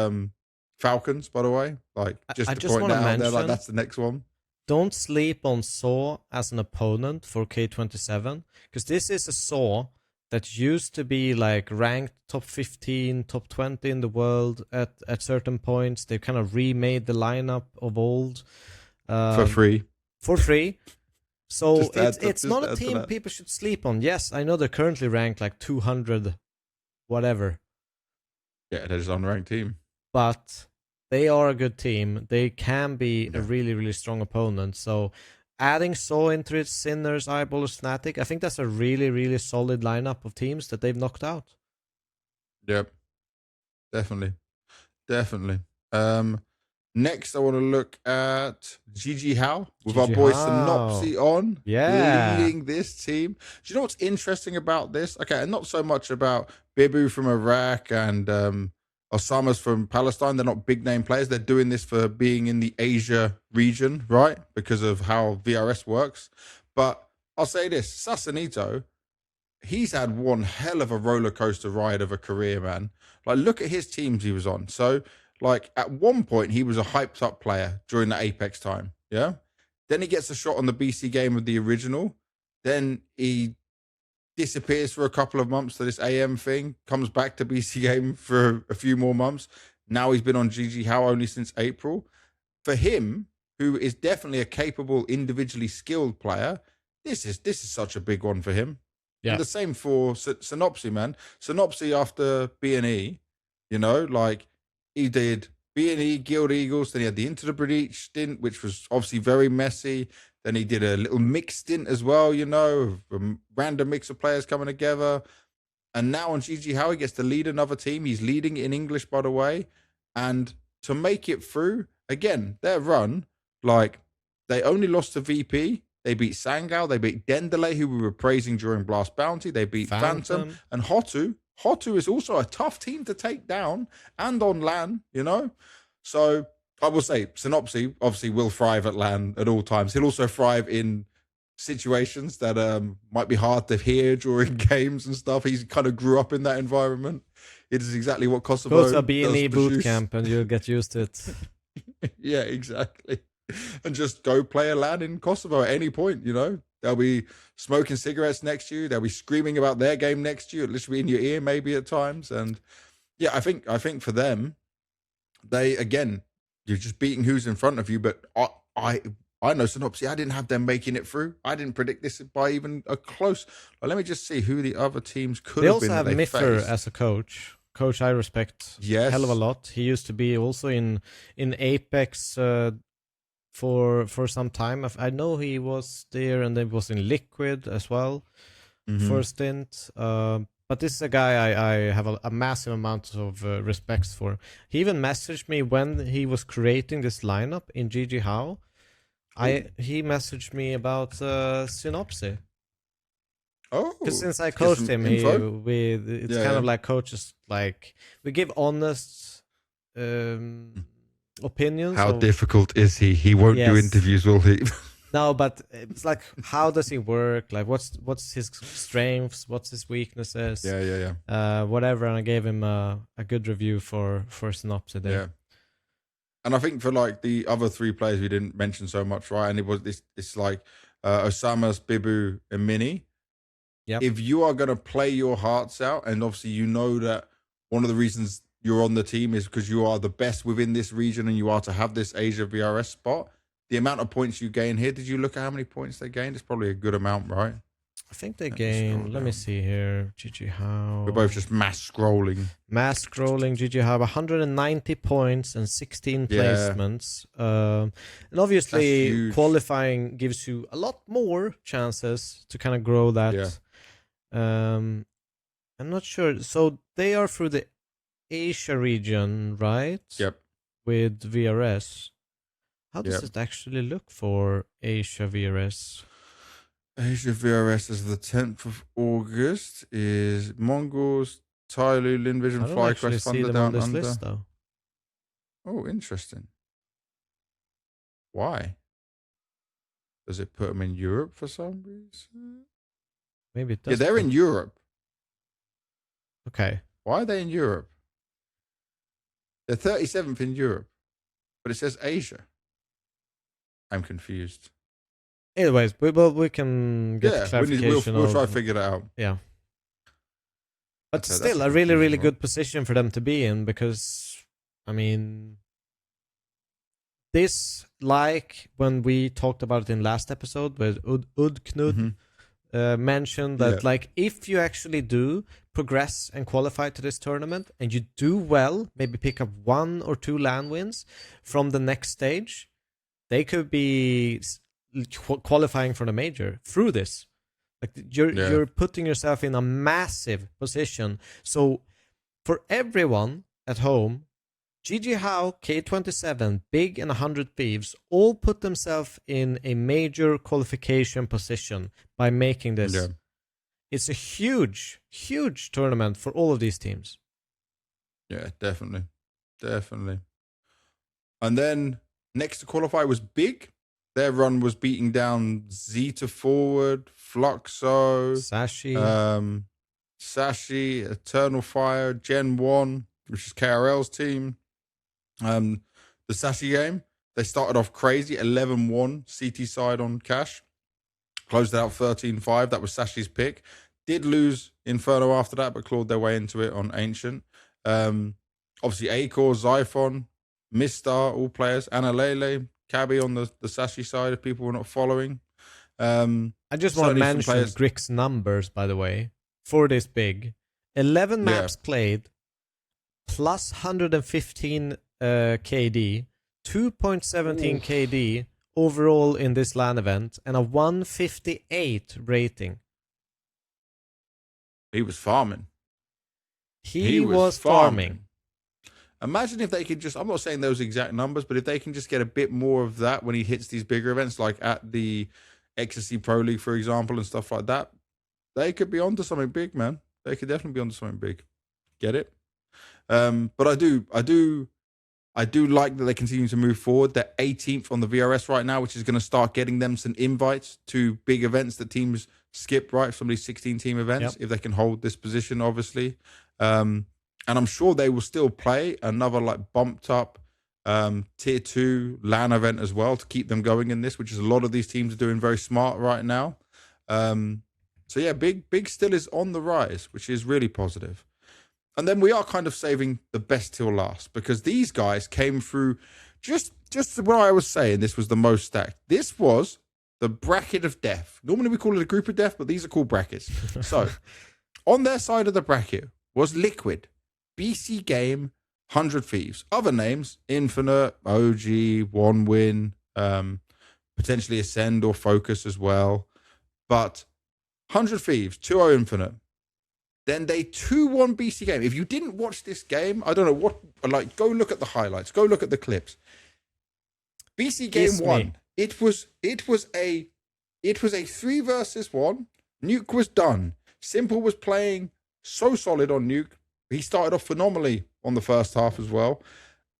Falcons, by the way. Like, just to point that out there, like that's the next one. Don't sleep on Saw as an opponent for K27, because this is a Saw that used to be like ranked top 15, top 20 in the world at certain points. They kind of remade the lineup of old. For free. For free. So it's not a team people should sleep on. Yes, I know they're currently ranked like 200 whatever. Yeah, they're just an unranked team. But they are a good team. They can be a really, really strong opponent. So adding Saw into it, Sinners, Eyeballers, Fnatic, I think that's a really, really solid lineup of teams that they've knocked out. Yep. Definitely. Next, I want to look at JiJieHao with our boy Synopsy on, leading this team. Do you know what's interesting about this? Okay, and not so much about Bibu from Iraq and Osama's from Palestine. They're not big name players. They're doing this for being in the Asia region, right? Because of how VRS works. But I'll say this, Sasanito, he's had one hell of a roller coaster ride of a career, man. Like, look at his teams he was on. So, like, at one point, he was a hyped up player during the Apex time. Yeah. Then he gets a shot on the BC.Game of the original. Then he disappears for a couple of months to this AM thing, comes back to BC.Game for a few more months. Now he's been on JiJieHao only since April. For him, who is definitely a capable, individually skilled player, this is such a big one for him. Yeah. And the same for Synopsy, man. Synopsy after B&E, you know, like, he did B&E, Guild Eagles, then he had the Into the Breach stint, which was obviously very messy. Then he did a little mix stint as well, you know, a random mix of players coming together. And now on JiJieHao, he gets to lead another team. He's leading in English, by the way. And to make it through, again, their run, like, they only lost to VP. They beat Sangao. They beat Dendele, who we were praising during Blast Bounty. They beat Phantom. And Hotu. Hotu is also a tough team to take down and on LAN, you know? So I will say Synopsy obviously will thrive at LAN at all times. He'll also thrive in situations that might be hard to hear during games and stuff. He kind of grew up in that environment. It is exactly what Kosovo goes to B&E boot camp and you'll get used to it. Yeah, exactly. And just go play a LAN in Kosovo at any point, you know? They'll be smoking cigarettes next to you. They'll be screaming about their game next to you, literally in your ear maybe at times. And yeah, I think for them, they, again, you're just beating who's in front of you. But I know Synopsy, I didn't have them making it through. I didn't predict this by even a close. Well, let me just see who the other teams could have been. They also have Miffer as a coach. Coach I respect a hell of a lot. He used to be also in Apex for some time. I know he was there and then was in Liquid as well for a stint. But this is a guy I have a massive amount of respect for. He even messaged me when he was creating this lineup in JiJieHao. He messaged me about Synopsy. Oh, because since I coached him, it's kind of like coaches, like, we give honest opinions. How difficult is he? He won't do interviews, will he? No, but it's like, how does he work? Like, what's his strengths? What's his weaknesses? Yeah. Whatever. And I gave him a good review for Synopsy there. Yeah. And I think for like the other three players we didn't mention so much, right? And it was it's like Osama's, Bibu, and Mini. Yep. If you are going to play your hearts out, and obviously you know that one of the reasons you're on the team is because you are the best within this region and you are to have this Asia VRS spot, the amount of points you gain here, did you look at how many points they gained? It's probably a good amount, right? I think they gained, let me see here, JiJieHao. We're both just mass scrolling. JiJieHao, 190 points and 16 placements. And obviously, qualifying gives you a lot more chances to kind of grow that. Yeah. I'm not sure. So they are through the Asia region, right? Yep. With VRS. How does it actually look for Asia VRS? Asia VRS is the 10th of August. Is Mongols, Tyloo, Linvision, FlyQuest, Thunder Down Under. List, though. Oh, interesting. Why? Does it put them in Europe for some reason? Maybe it does. Yeah, they're in Europe. Okay. Why are they in Europe? They're 37th in Europe, but it says Asia. I'm confused. Anyways, we can get clarification. We'll try to figure that out. Yeah. But still, a really, really good position for them to be in because, I mean, this, like when we talked about it in last episode, where Knud mentioned that like if you actually do progress and qualify to this tournament and you do well, maybe pick up 1 or 2 LAN wins from the next stage, they could be qualifying for the major through this. Like you're putting yourself in a massive position. So for everyone at home, JiJieHao, K27, Big, and 100 Thieves all put themselves in a major qualification position by making this. Yeah. It's a huge, huge tournament for all of these teams. Yeah, definitely. And then next to qualify was Big. Their run was beating down Zeta Forward, Fluxo, Sashi, Eternal Fire, Gen 1, which is KRL's team. The Sashi game, they started off crazy, 11-1 CT side on Cash. Closed out 13-5. That was Sashi's pick. Did lose Inferno after that, but clawed their way into it on Ancient. Obviously, Acor, Zyphon, Mistar, all players. Analele, Cabby on the Sashi side, if people were not following. I just want to mention Grix's numbers, by the way, for this Big. 11 maps played, plus 115 KD, 2.17 KD overall in this LAN event, and a 158 rating. He was farming. He was farming. Imagine if they could just, I'm not saying those exact numbers, but if they can just get a bit more of that when he hits these bigger events, like at the Ecstasy Pro League, for example, and stuff like that, they could be onto something big, man. They could definitely be onto something big. Get it? But I do like that they continue to move forward. They're 18th on the VRS right now, which is going to start getting them some invites to big events that teams skip, right? Some of these 16-team events, if they can hold this position, obviously. And I'm sure they will still play another like bumped up tier 2 LAN event as well to keep them going in this, which is a lot of these teams are doing very smart right now. So yeah, Big still is on the rise, which is really positive. And then we are kind of saving the best till last because these guys came through just what I was saying. This was the most stacked. This was the bracket of death. Normally we call it a group of death, but these are called brackets. So on their side of the bracket was Liquid, BC.Game, 100 Thieves. Other names, Infinite, OG, One Win, potentially Ascend or Focus as well. But 100 Thieves, 2-0 Infinite. Then they 2-1 BC.Game. If you didn't watch this game, I don't know what, like, go look at the highlights. Go look at the clips. BC.Game won. It was a 3 versus 1. Nuke was done. Simple was playing so solid on Nuke. He started off phenomenally on the first half as well.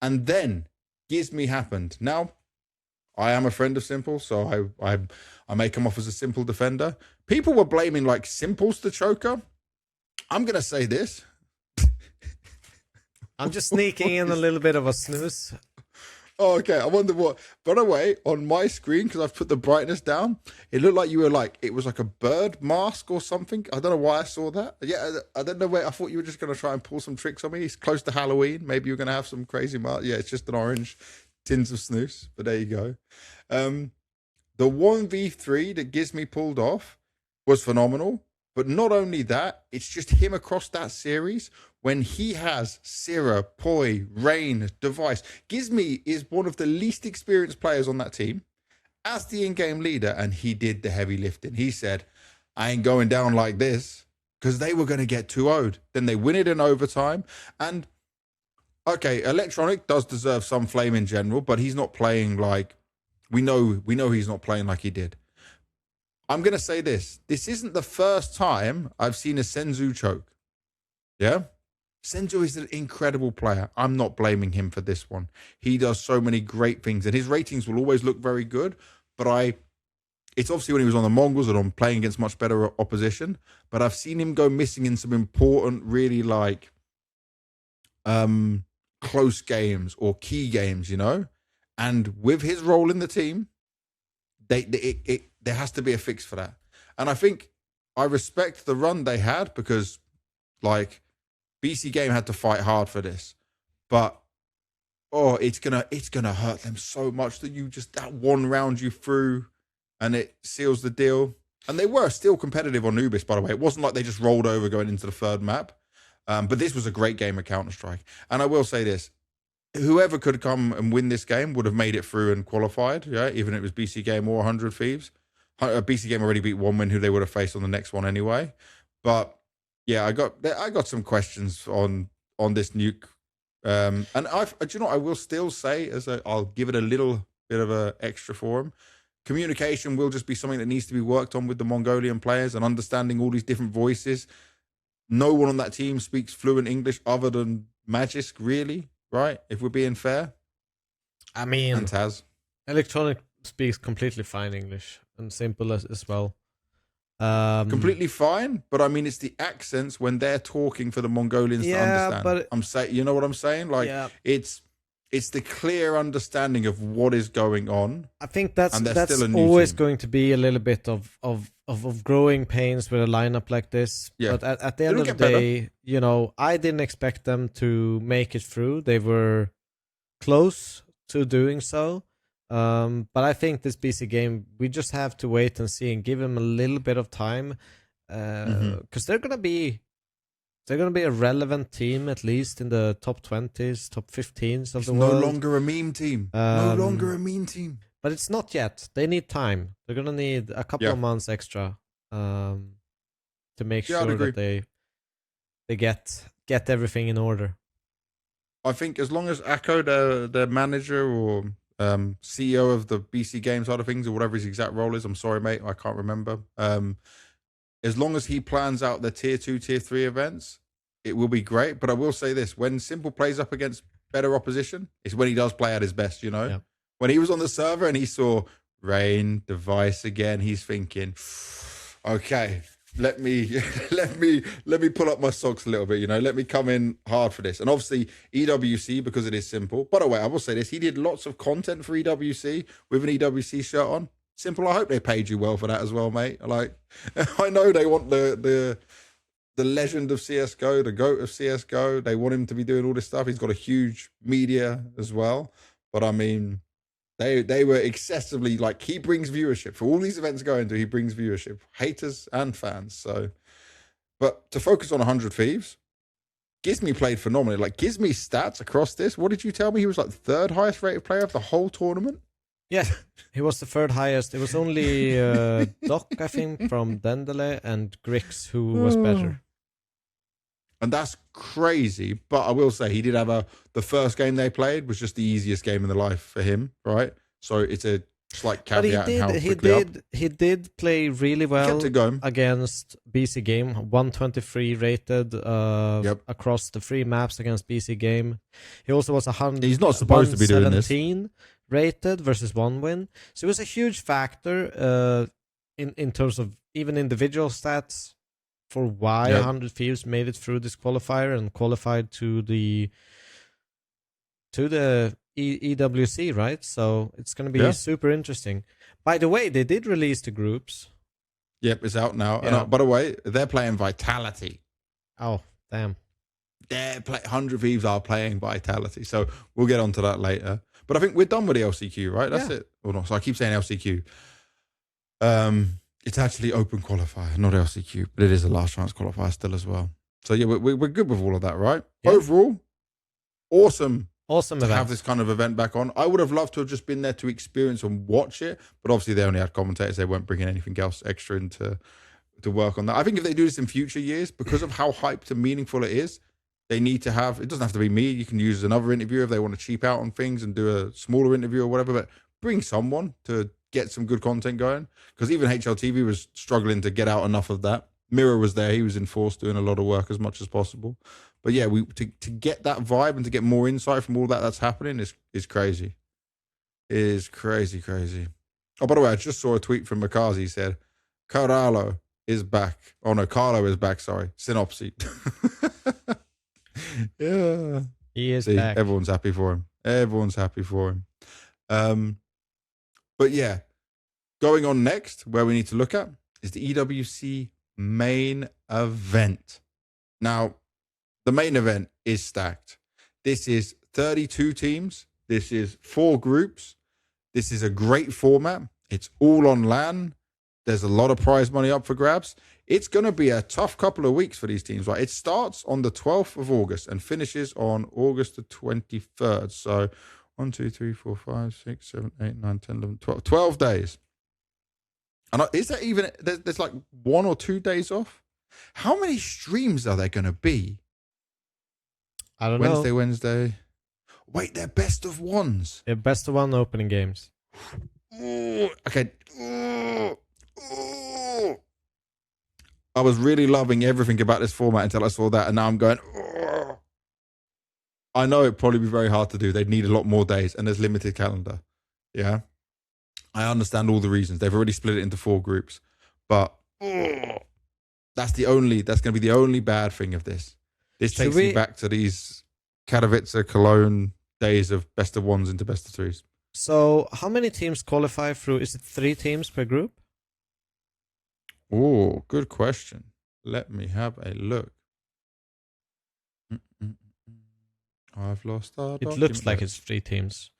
And then Gizme happened. Now, I am a friend of Simple, so I may come off as a Simple defender. People were blaming like Simple's the choker. I'm going to say this. I'm just sneaking in a little bit of a snooze. Oh, okay. I wonder what. By the way, on my screen, because I've put the brightness down, it looked like you were like, it was like a bird mask or something. I don't know why I saw that. Yeah, I don't know where. I thought you were just going to try and pull some tricks on me. It's close to Halloween. Maybe you're going to have some crazy mask. Yeah, it's just an orange tins of snooze. But there you go. The 1v3 that Gizme pulled off was phenomenal. But not only that, it's just him across that series when he has Syrah, Poi, Rain, Device. Gizme is one of the least experienced players on that team as the in-game leader, and he did the heavy lifting. He said, I ain't going down like this because they were going to get 2-0'd. Then they win it in overtime. And, okay, Electronic does deserve some flame in general, but he's not playing like, we know he's not playing like he did. I'm going to say this. This isn't the first time I've seen a Senzu choke. Yeah? Senzu is an incredible player. I'm not blaming him for this one. He does so many great things, and his ratings will always look very good, but it's obviously when he was on the Mongols and on playing against much better opposition, but I've seen him go missing in some important, really like close games or key games, you know? And with his role in the team, there has to be a fix for that. And I think I respect the run they had because, like, BC.Game had to fight hard for this. But oh, it's gonna hurt them so much that that one round you threw, and it seals the deal. And they were still competitive on Nubis, by the way. It wasn't like they just rolled over going into the third map. But this was a great game of Counter-Strike. And I will say this, whoever could come and win this game would have made it through and qualified, yeah, even if it was BC.Game or 100 Thieves. BC.Game already beat OneWin, who they would have faced on the next one anyway. But yeah, I got some questions on this nuke. And do you know what I will still say, I'll give it a little bit of an extra for him. Communication will just be something that needs to be worked on with the Mongolian players and understanding all these different voices. No one on that team speaks fluent English other than Magisk, really, right? If we're being fair. I mean, and Taz. Electronic speaks completely fine English and simple as well. Completely fine, but I mean, it's the accents when they're talking for the Mongolians to understand. But I'm saying, you know what I'm saying? Like, it's the clear understanding of what is going on. I think that's always going to be a little bit of growing pains with a lineup like this. Yeah. But at the end of the day, you know, I didn't expect them to make it through. They were close to doing so. But I think this BC.Game, we just have to wait and see and give them a little bit of time. Because they're gonna be a relevant team, at least in the top 20s, top 15s of the world. No longer a meme team. No longer a meme team. But it's not yet. They need time. They're gonna need a couple of months extra to make sure that they get everything in order. I think as long as Akko, the manager or CEO of the BC.Game side of things, or whatever his exact role is, I'm sorry, mate, I can't remember. As long as he plans out the tier 2, tier 3 events, it will be great. But I will say this, when Simple plays up against better opposition, it's when he does play at his best, you know? Yeah. When he was on the server and he saw Rain, Device again, he's thinking, okay, let me pull up my socks a little bit, you know? Let me come in hard for this. And obviously, EWC, because it is Simple. By the way, I will say this, he did lots of content for EWC with an EWC shirt on. Simple, I hope they paid you well for that as well, mate. Like, I know they want the legend of CSGO, the GOAT of CSGO. They want him to be doing all this stuff. He's got a huge media as well. But I mean, they were excessively, like, he brings viewership. For all these events going to, he brings viewership. Haters and fans. So, but to focus on 100 Thieves, Gizmy played phenomenally. Like, Gizmy stats across this, what did you tell me? He was like the third highest rated player of the whole tournament? Yeah, he was the third highest. It was only Doc, I think, from Dendele and Grix who was better. And that's crazy. But I will say he did have the first game they played was just the easiest game in the life for him, right? So it's a slight caveat. He did play really well against BC.Game, 123 rated across the 3 maps against BC.Game. He also was 100. He's not supposed to be doing this. Rated versus OneWin. So it was a huge factor in terms of even individual stats for why 100 Thieves made it through this qualifier and qualified to the EWC, right? So it's going to be super interesting. By the way, they did release the groups. Yep, it's out now. Yeah. And by the way, they're playing Vitality. Oh, damn. 100 Thieves are playing Vitality. So we'll get onto that later. But I think we're done with the LCQ, right? That's it. Or not. So I keep saying LCQ. It's actually open qualifier, not LCQ, but it is a last chance qualifier still as well. So yeah, we're good with all of that, right? Yeah. Overall, awesome to have this kind of event back on. I would have loved to have just been there to experience and watch it, but obviously they only had commentators. They weren't bringing anything else extra in to work on that. I think if they do this in future years, because of how hyped and meaningful it is, they need to have, it doesn't have to be me. You can use another interviewer if they want to cheap out on things and do a smaller interview or whatever, but bring someone to get some good content going. Because even HLTV was struggling to get out enough of that. Mirror was there. He was in force doing a lot of work as much as possible. But yeah, to get that vibe and to get more insight from all that's happening is crazy. It is crazy. Oh, by the way, I just saw a tweet from Makazi. He said, Carlo is back. Oh no, Carlo is back, sorry. Synopsy. Yeah. He is back. Everyone's happy for him. But yeah, going on next, where we need to look at is the EWC Main Event. Now, the main event is stacked. This is 32 teams. This is 4 groups. This is a great format. It's all on LAN. There's a lot of prize money up for grabs. It's going to be a tough couple of weeks for these teams, right? It starts on the 12th of August and finishes on August the 23rd. So 1, 2, 3, 4, 5, 6, 7, 8, 9, 10, 11, 12. 12 days. And is that even, there's like 1 or 2 days off? How many streams are there going to be? I don't know. Wednesday. Wait, they're best of ones. Yeah, best of one opening games. Okay. I was really loving everything about this format until I saw that, and now I'm going, I know it'd probably be very hard to do. They'd need a lot more days, and there's limited calendar. Yeah. I understand all the reasons. They've already split it into 4 groups. But that's going to be the only bad thing of this. This takes me back to these Katowice, Cologne days of best of ones into best of threes. So how many teams qualify through? Is it 3 teams per group? Oh, good question. Let me have a look. I've lost our It looks like it's 3 teams.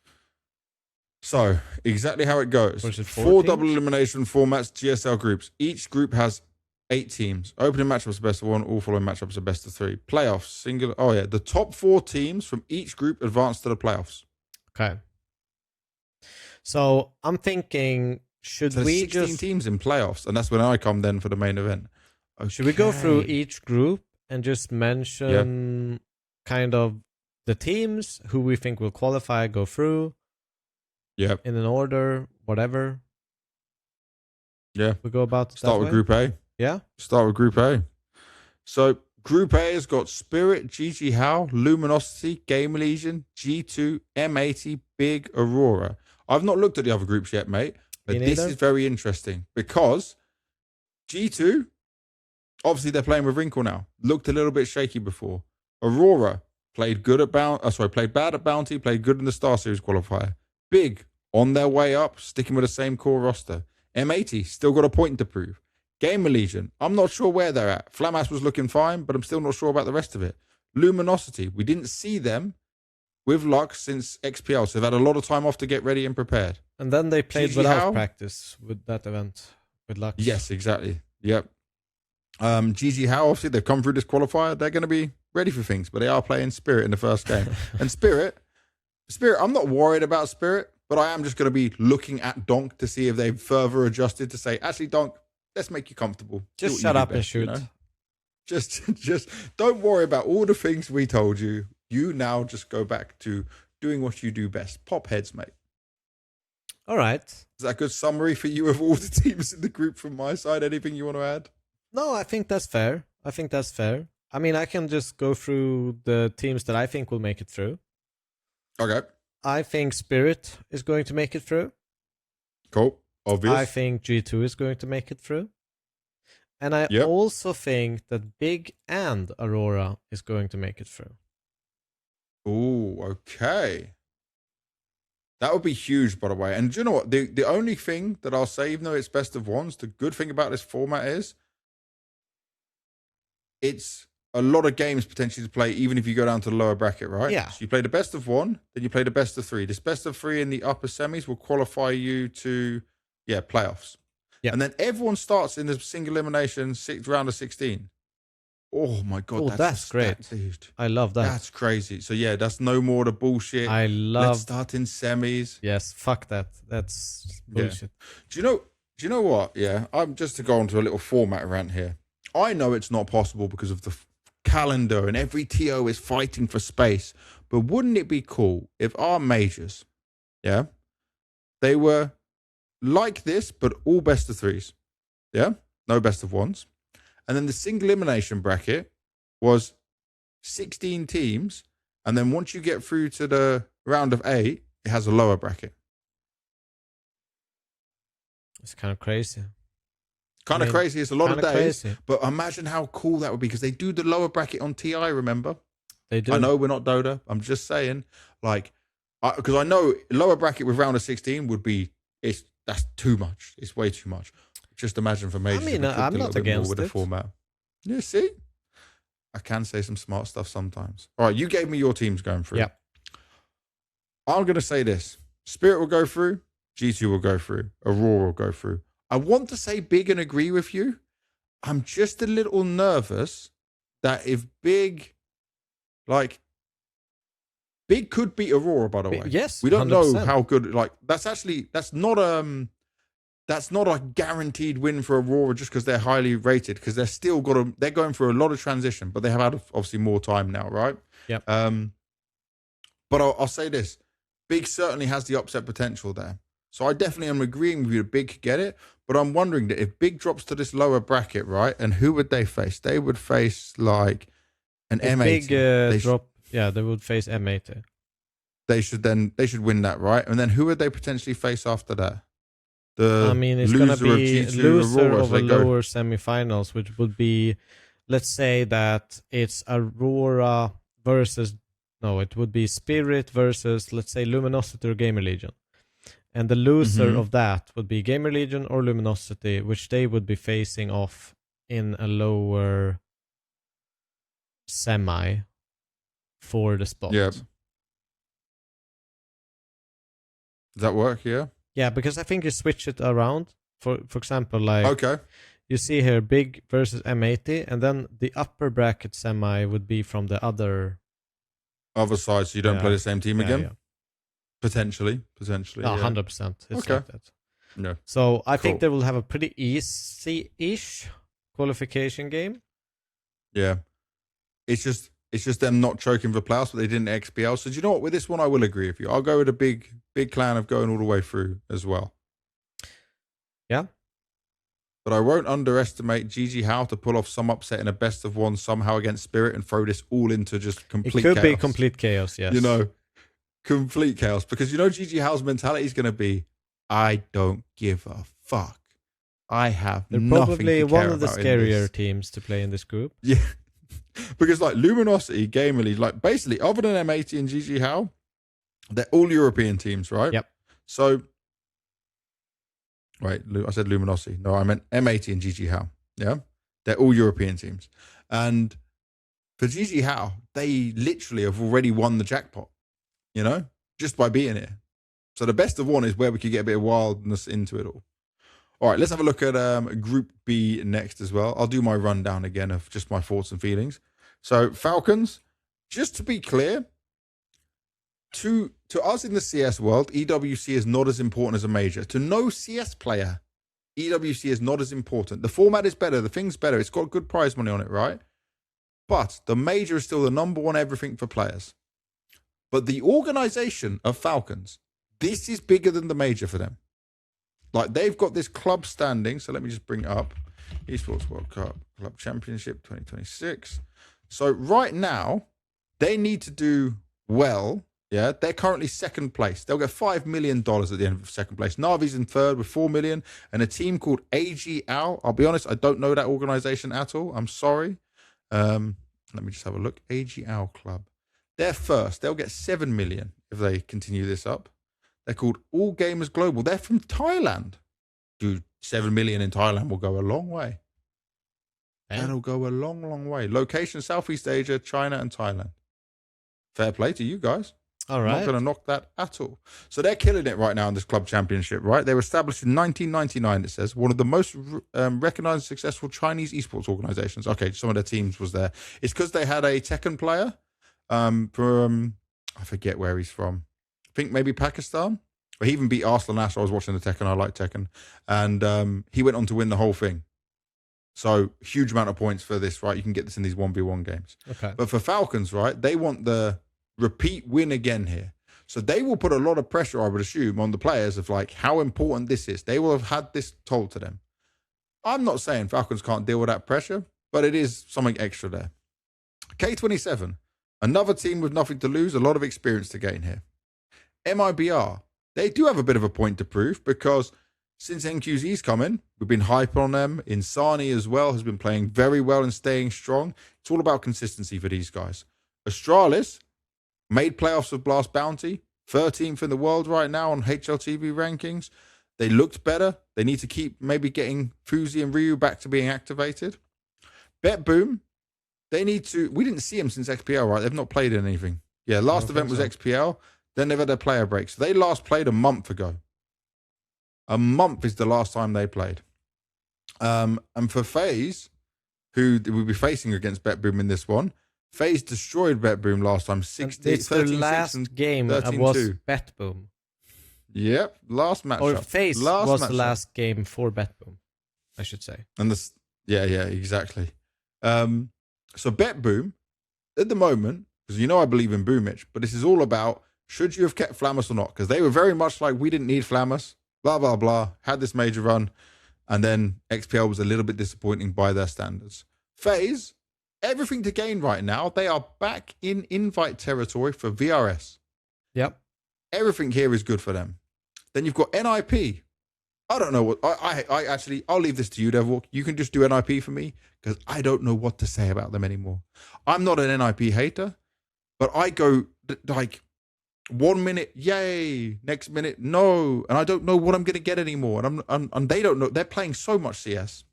So, exactly how it goes. 4 double elimination formats, GSL groups. Each group has 8 teams. Opening matchups are best of 1. All following matchups are best of 3. Playoffs, single. Oh, yeah. The top 4 teams from each group advance to the playoffs. Okay. So, I'm thinking, should we 16 teams in playoffs, and that's when I come then for the main event. Okay. Should we go through each group and just mention kind of the teams who we think will qualify, go through? Yeah. In an order, whatever. Yeah. We go about Start with Group A. Yeah. Start with Group A. So Group A has got Spirit, JiJieHao, Luminosity, Game Legion, G2, M80, Big, Aurora. I've not looked at the other groups yet, mate, but this is very interesting because G2, obviously they're playing with Wrinkle now. Looked a little bit shaky before. Aurora played bad at Bounty, played good in the Star Series qualifier. Big, on their way up, sticking with the same core roster. M80, still got a point to prove. Game Legion, I'm not sure where they're at. Flamas was looking fine, but I'm still not sure about the rest of it. Luminosity, we didn't see them with luck since XPL, so they've had a lot of time off to get ready and prepared. And then they played without practice with that event, with luck. Yes, exactly. Yep. JiJieHao, obviously, they've come through this qualifier. They're going to be ready for things, but they are playing Spirit in the first game. And Spirit, I'm not worried about Spirit, but I am just going to be looking at Donk to see if they've further adjusted to say, actually, Donk, let's make you comfortable. Just shut up and shoot. You know? Just don't worry about all the things we told you. You now just go back to doing what you do best. Pop heads, mate. All right. Is that a good summary for you of all the teams in the group from my side? Anything you want to add? No, I think that's fair. I mean, I can just go through the teams that I think will make it through. Okay. I think Spirit is going to make it through. Cool. Obvious. I think G2 is going to make it through. And I also think that Big and Aurora is going to make it through. Oh, okay. That would be huge, by the way. And do you know what? The only thing that I'll say, even though it's best of ones, the good thing about this format is it's a lot of games potentially to play, even if you go down to the lower bracket, right? Yeah. So you play the best of 1, then you play the best of 3. This best of 3 in the upper semis will qualify you to, playoffs. Yeah. And then everyone starts in the single elimination round of 16. Oh my God, that's great, dude. I love that. That's crazy. So that's no more the bullshit. Let's start in semis. Yes, fuck that. That's bullshit. Yeah. Do you know what? Yeah, I'm just to go on to a little format rant here. I know it's not possible because of the calendar and every TO is fighting for space. But wouldn't it be cool if our majors, they were like this, but all best of 3s? Yeah, no best of 1s. And then the single elimination bracket was 16 teams. And then once you get through to the round of 8, it has a lower bracket. It's kind of crazy. Crazy. It's a lot of days. Crazy. But imagine how cool that would be because they do the lower bracket on TI, remember? They do. I know we're not Dota. I'm just saying, because I know lower bracket with round of 16 would be, that's too much. It's way too much. Just imagine for majors. I mean, I'm not against the format. Yeah, see? I can say some smart stuff sometimes. All right, you gave me your teams going through. Yeah. I'm going to say this. Spirit will go through. G2 will go through. Aurora will go through. I want to say Big and agree with you. I'm just a little nervous that if Big could beat Aurora, by the way. Yes, we don't 100%. know how good. Like that's not a guaranteed win for Aurora just because they're highly rated, because they're going through a lot of transition, but they have had obviously more time now, right? Yep. But I'll say this: Big certainly has the upset potential there. So I definitely am agreeing with you that Big could get it, but I'm wondering that if Big drops to this lower bracket, right, and who would they face? They would face like an if M80. Big they would face M80. They should win that, right? And then who would they potentially face after that? It's going to be loser of a lower semifinals, which would be, let's say that it's Aurora versus, it would be Spirit versus, let's say, Luminosity or Gamer Legion. And the loser of that would be Gamer Legion or Luminosity, which they would be facing off in a lower semi for the spot. Yeah. Does that work? Yeah. Yeah, because I think you switch it around. For example, like okay, you see here Big versus M80, and then the upper bracket semi would be from the other side, so you don't play the same team again. Yeah. Potentially. 100%. It's okay. Like that. No. So I think they will have a pretty easy-ish qualification game. Yeah, it's just them not choking for playoffs, but they didn't XPL. So do you know what? With this one, I will agree with you. I'll go with a big clan of going all the way through as well. Yeah. But I won't underestimate JiJieHao to pull off some upset in a best of one somehow against Spirit and throw this all into just complete chaos. It could be complete chaos, yes. Complete chaos. Because JiJieHao's mentality is going to be, I don't give a fuck. I have They're nothing probably to care one of the about scarier teams to play in this group. Yeah. Because like Luminosity, Gamer League, like basically other than M80 and JiJieHao, they're all European teams, right? Yep. So, wait, I said Luminosity. No, I meant M80 and JiJieHao. Yeah? They're all European teams. And for JiJieHao, they literally have already won the jackpot, just by being here. So the best of one is where we could get a bit of wildness into it all. All right, let's have a look at Group B next as well. I'll do my rundown again of just my thoughts and feelings. So Falcons, just to be clear, to us in the CS world, EWC is not as important as a major. To no CS player, EWC is not as important. The format is better. The thing's better. It's got good prize money on it, right? But the major is still the number one everything for players. But the organization of Falcons, this is bigger than the major for them. Like, they've got this club standing. So let me just bring it up. Esports World Cup Club Championship 2026. So right now, they need to do well. Yeah, they're currently second place. They'll get $5 million at the end of second place. NAVI's in third with $4 million. And a team called AGL. I'll be honest, I don't know that organization at all. I'm sorry. Let me just have a look. AGL Club. They're first. They'll get $7 million if they continue this up. They're called All Gamers Global. They're from Thailand. Dude, $7 million in Thailand will go a long way. That'll go a long, long way. Location, Southeast Asia, China, and Thailand. Fair play to you guys. All right. Not going to knock that at all. So they're killing it right now in this club championship, right? They were established in 1999, it says. One of the most recognized successful Chinese esports organizations. Okay, some of their teams was there. It's because they had a Tekken player from, I forget where he's from. I think maybe Pakistan. But he even beat Arslan Ash. I was watching the Tekken. I like Tekken. And he went on to win the whole thing. So huge amount of points for this, right? You can get this in these 1v1 games. Okay. But for Falcons, right, they want the repeat win again here. So they will put a lot of pressure, I would assume, on the players of like how important this is. They will have had this told to them. I'm not saying Falcons can't deal with that pressure, but it is something extra there. K27, another team with nothing to lose, a lot of experience to gain here. MIBR, they do have a bit of a point to prove because since NQZ's come in, we've been hype on them. Insani as well has been playing very well and staying strong. It's all about consistency for these guys. Astralis made playoffs with Blast Bounty, 13th in the world right now on HLTV rankings. They looked better. They need to keep maybe getting Fuzi and Ryu back to being activated. Bet Boom, they need to... We didn't see them since XPL, right? They've not played in anything. Yeah, last event was XPL. Then they've had their player breaks. They last played a month ago. A month is the last time they played. And for FaZe, who we'll be facing against BetBoom in this one, FaZe destroyed BetBoom last time. 16, it's the last game was BetBoom. Yep, last matchup. Or FaZe was the last game for BetBoom, I should say. And this, yeah, exactly. So BetBoom, at the moment, because I believe in Boomich, but this is all about should you have kept Flammus or not? Because they were very much like, we didn't need Flammus, blah, blah, blah, had this major run, and then XPL was a little bit disappointing by their standards. FaZe, everything to gain right now. They are back in invite territory for VRS. Yep. Everything here is good for them. Then you've got NIP. I don't know what, I actually, I'll leave this to you, Devilwalk. You can just do NIP for me because I don't know what to say about them anymore. I'm not an NIP hater, but I go like 1 minute, yay, next minute, no. And I don't know what I'm going to get anymore. And they don't know. They're playing so much CS.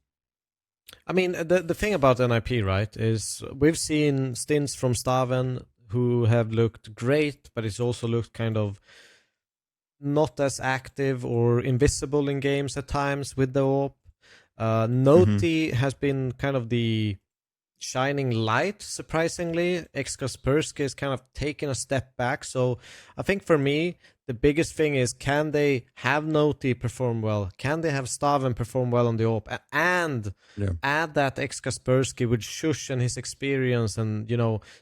I mean, the thing about NIP, right, is we've seen stints from Staven who have looked great, but it's also looked kind of not as active or invisible in games at times with the AWP. Noti has been kind of the shining light, surprisingly. Kaspersky is kind of taking a step back. So I think for me, the biggest thing is, can they have Noti perform well? Can they have Staven perform well on the AWP? And add that Kaspersky with Shush and his experience and,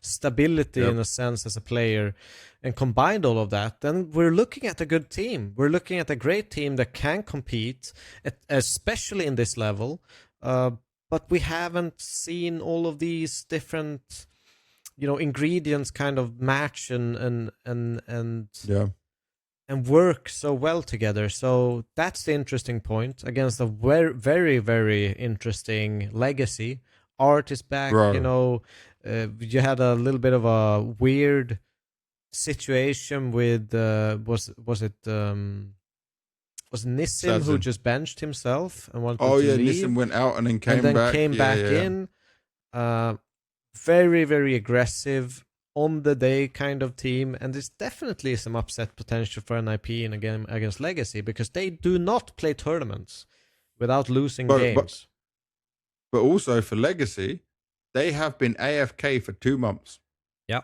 stability in a sense as a player, and combined all of that, then we're looking at a good team. We're looking at a great team that can compete, especially in this level. But we haven't seen all of these different, ingredients kind of match and work so well together. So that's the interesting point against a very, very, very interesting legacy. Art is back. Bro. You had a little bit of a weird situation with was Nissim Sazin, who just benched himself and wanted to leave. Nissim went out and then came back. In. Very, very aggressive on the day kind of team, and there's definitely some upset potential for NIP in a game against Legacy because they do not play tournaments without losing games. But also for Legacy, they have been AFK for 2 months. Yeah.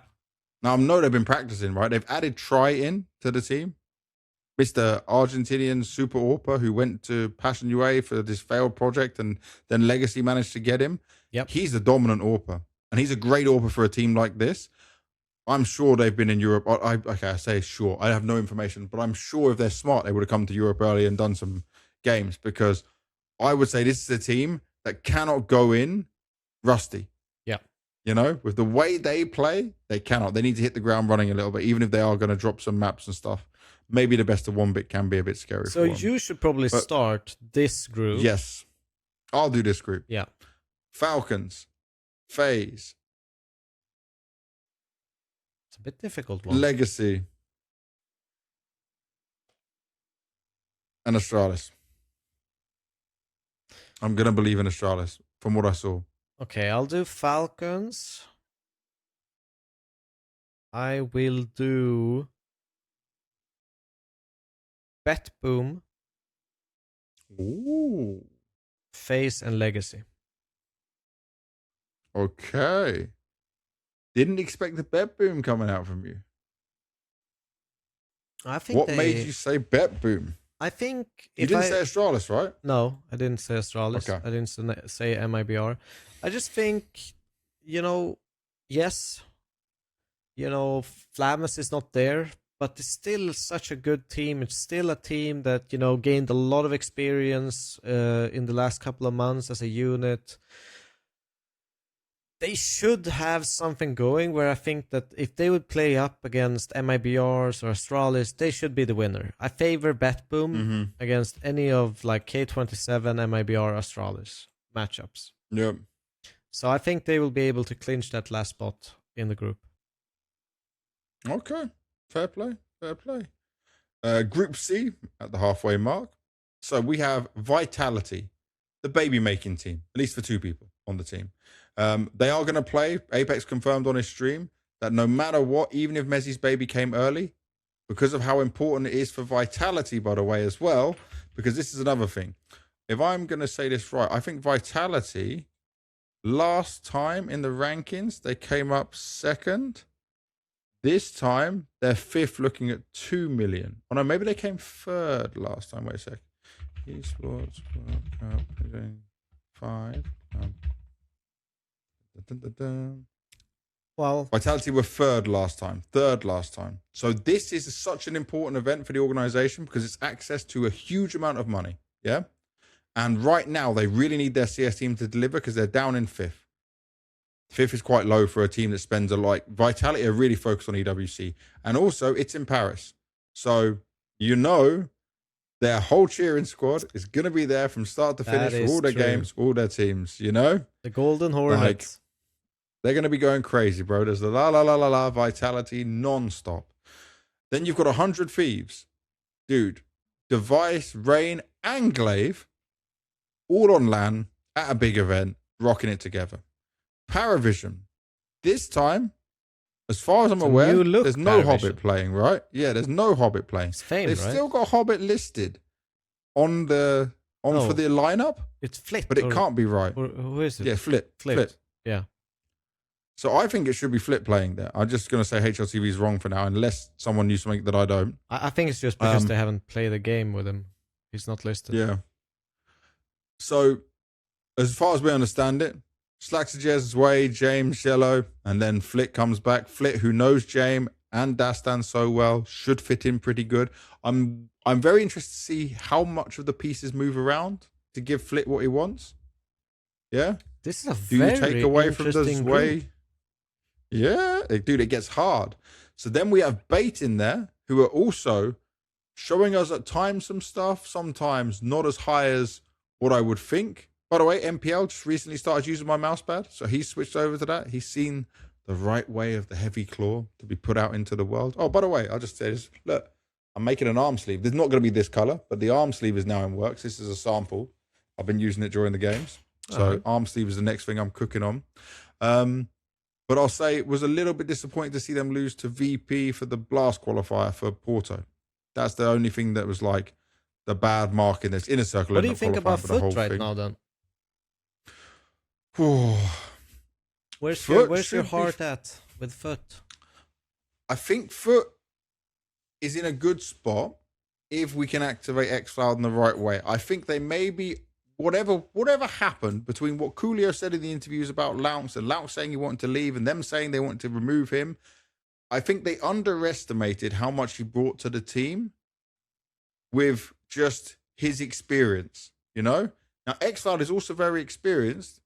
Now I know they've been practicing, right? They've added Try in to the team. Mr. Argentinian Super AWPer who went to Passion UA for this failed project and then Legacy managed to get him. Yep. He's the dominant AWPer. And he's a great AWPer for a team like this. I'm sure they've been in Europe. I say sure. I have no information. But I'm sure if they're smart, they would have come to Europe early and done some games. Because I would say this is a team that cannot go in rusty. Yeah. With the way they play, they cannot. They need to hit the ground running a little bit, even if they are going to drop some maps and stuff. Maybe the best of one bit can be a bit scary. So you should probably start this group. Yes. I'll do this group. Yeah. Falcons, FaZe. It's a bit difficult one. Legacy. And Astralis. I'm going to believe in Astralis from what I saw. Okay, I'll do Falcons. I will do BetBoom. Ooh. FaZe and Legacy. Okay. Didn't expect the BetBoom coming out from you. I think what made you say BetBoom? I think you didn't say Astralis, right? No, I didn't say Astralis. Okay. I didn't say MIBR. I just think, yes, Flammus is not there, but it's still such a good team. It's still a team that, gained a lot of experience in the last couple of months as a unit. They should have something going where I think that if they would play up against MIBRs or Astralis, they should be the winner. I favor BetBoom against any of like K27, MIBR, Astralis matchups. Yep. So I think they will be able to clinch that last spot in the group. Okay. Fair play. Group C at the halfway mark. So we have Vitality, the baby making team, at least for 2 people on the team. They are going to play. Apex confirmed on his stream that no matter what, even if Messi's baby came early, because of how important it is for Vitality, by the way, as well, because this is another thing. If I'm going to say this right, I think Vitality, last time in the rankings, they came up second. This time, they're fifth, looking at 2 million. Oh no, maybe they came third last time. Wait a sec. Esports World Cup 5. Well, Vitality were third last time. So this is such an important event for the organization because it's access to a huge amount of money. Yeah. And right now, they really need their CS team to deliver because they're down in fifth. Fifth is quite low for a team that spends a lot. Vitality are really focused on EWC. And also, it's in Paris. So, their whole cheering squad is going to be there from start to finish for all their games, all their teams, The Golden Hornets. They're going to be going crazy, bro. There's the la Vitality non-stop. Then you've got 100 Thieves. Dude, Device, Rain, and Glaive all on LAN at a big event, rocking it together. Paravision. This time, as far as I'm aware, there's no Hobbit playing, right? Yeah, there's no Hobbit playing. It's Fame, They've still got Hobbit listed for the lineup. It's Flit. But it can't be right. Who is it? Yeah, Flit. Yeah. So I think it should be Flit playing there. I'm just going to say HLTV is wrong for now, unless someone knew something that I don't. I think it's just because they haven't played a game with him. He's not listed. Yeah. So, as far as we understand it, Slaxajez, Way, James, Yellow, and then Flit comes back. Flit, who knows James and Dastan so well, should fit in pretty good. I'm very interested to see how much of the pieces move around to give Flit what he wants. Yeah? This is a Do you take away from the interesting Way? group. Yeah, dude, it gets hard. So then we have Bait in there, who are also showing us at times some stuff, sometimes not as high as what I would think. By the way, MPL just recently started using my mouse pad, so he's switched over to that. He's seen the right way of the heavy claw to be put out into the world. Oh, by the way, I'll just say this. Look, I'm making an arm sleeve. There's not going to be this color, but the arm sleeve is now in works. This is a sample. I've been using it during the games. So arm sleeve is the next thing I'm cooking on. But I'll say it was a little bit disappointing to see them lose to VP for the Blast qualifier for Porto. That's the only thing that was like the bad mark in this inner circle. What do you think about Foot right now, then? Where's your heart at with Foot? I think Foot is in a good spot if we can activate xCloud in the right way. I think they may be, whatever happened between what Coolio said in the interviews about Lounce and Lounce saying he wanted to leave and them saying they wanted to remove him, I think they underestimated how much he brought to the team with just his experience, Now, xCloud is also very experienced,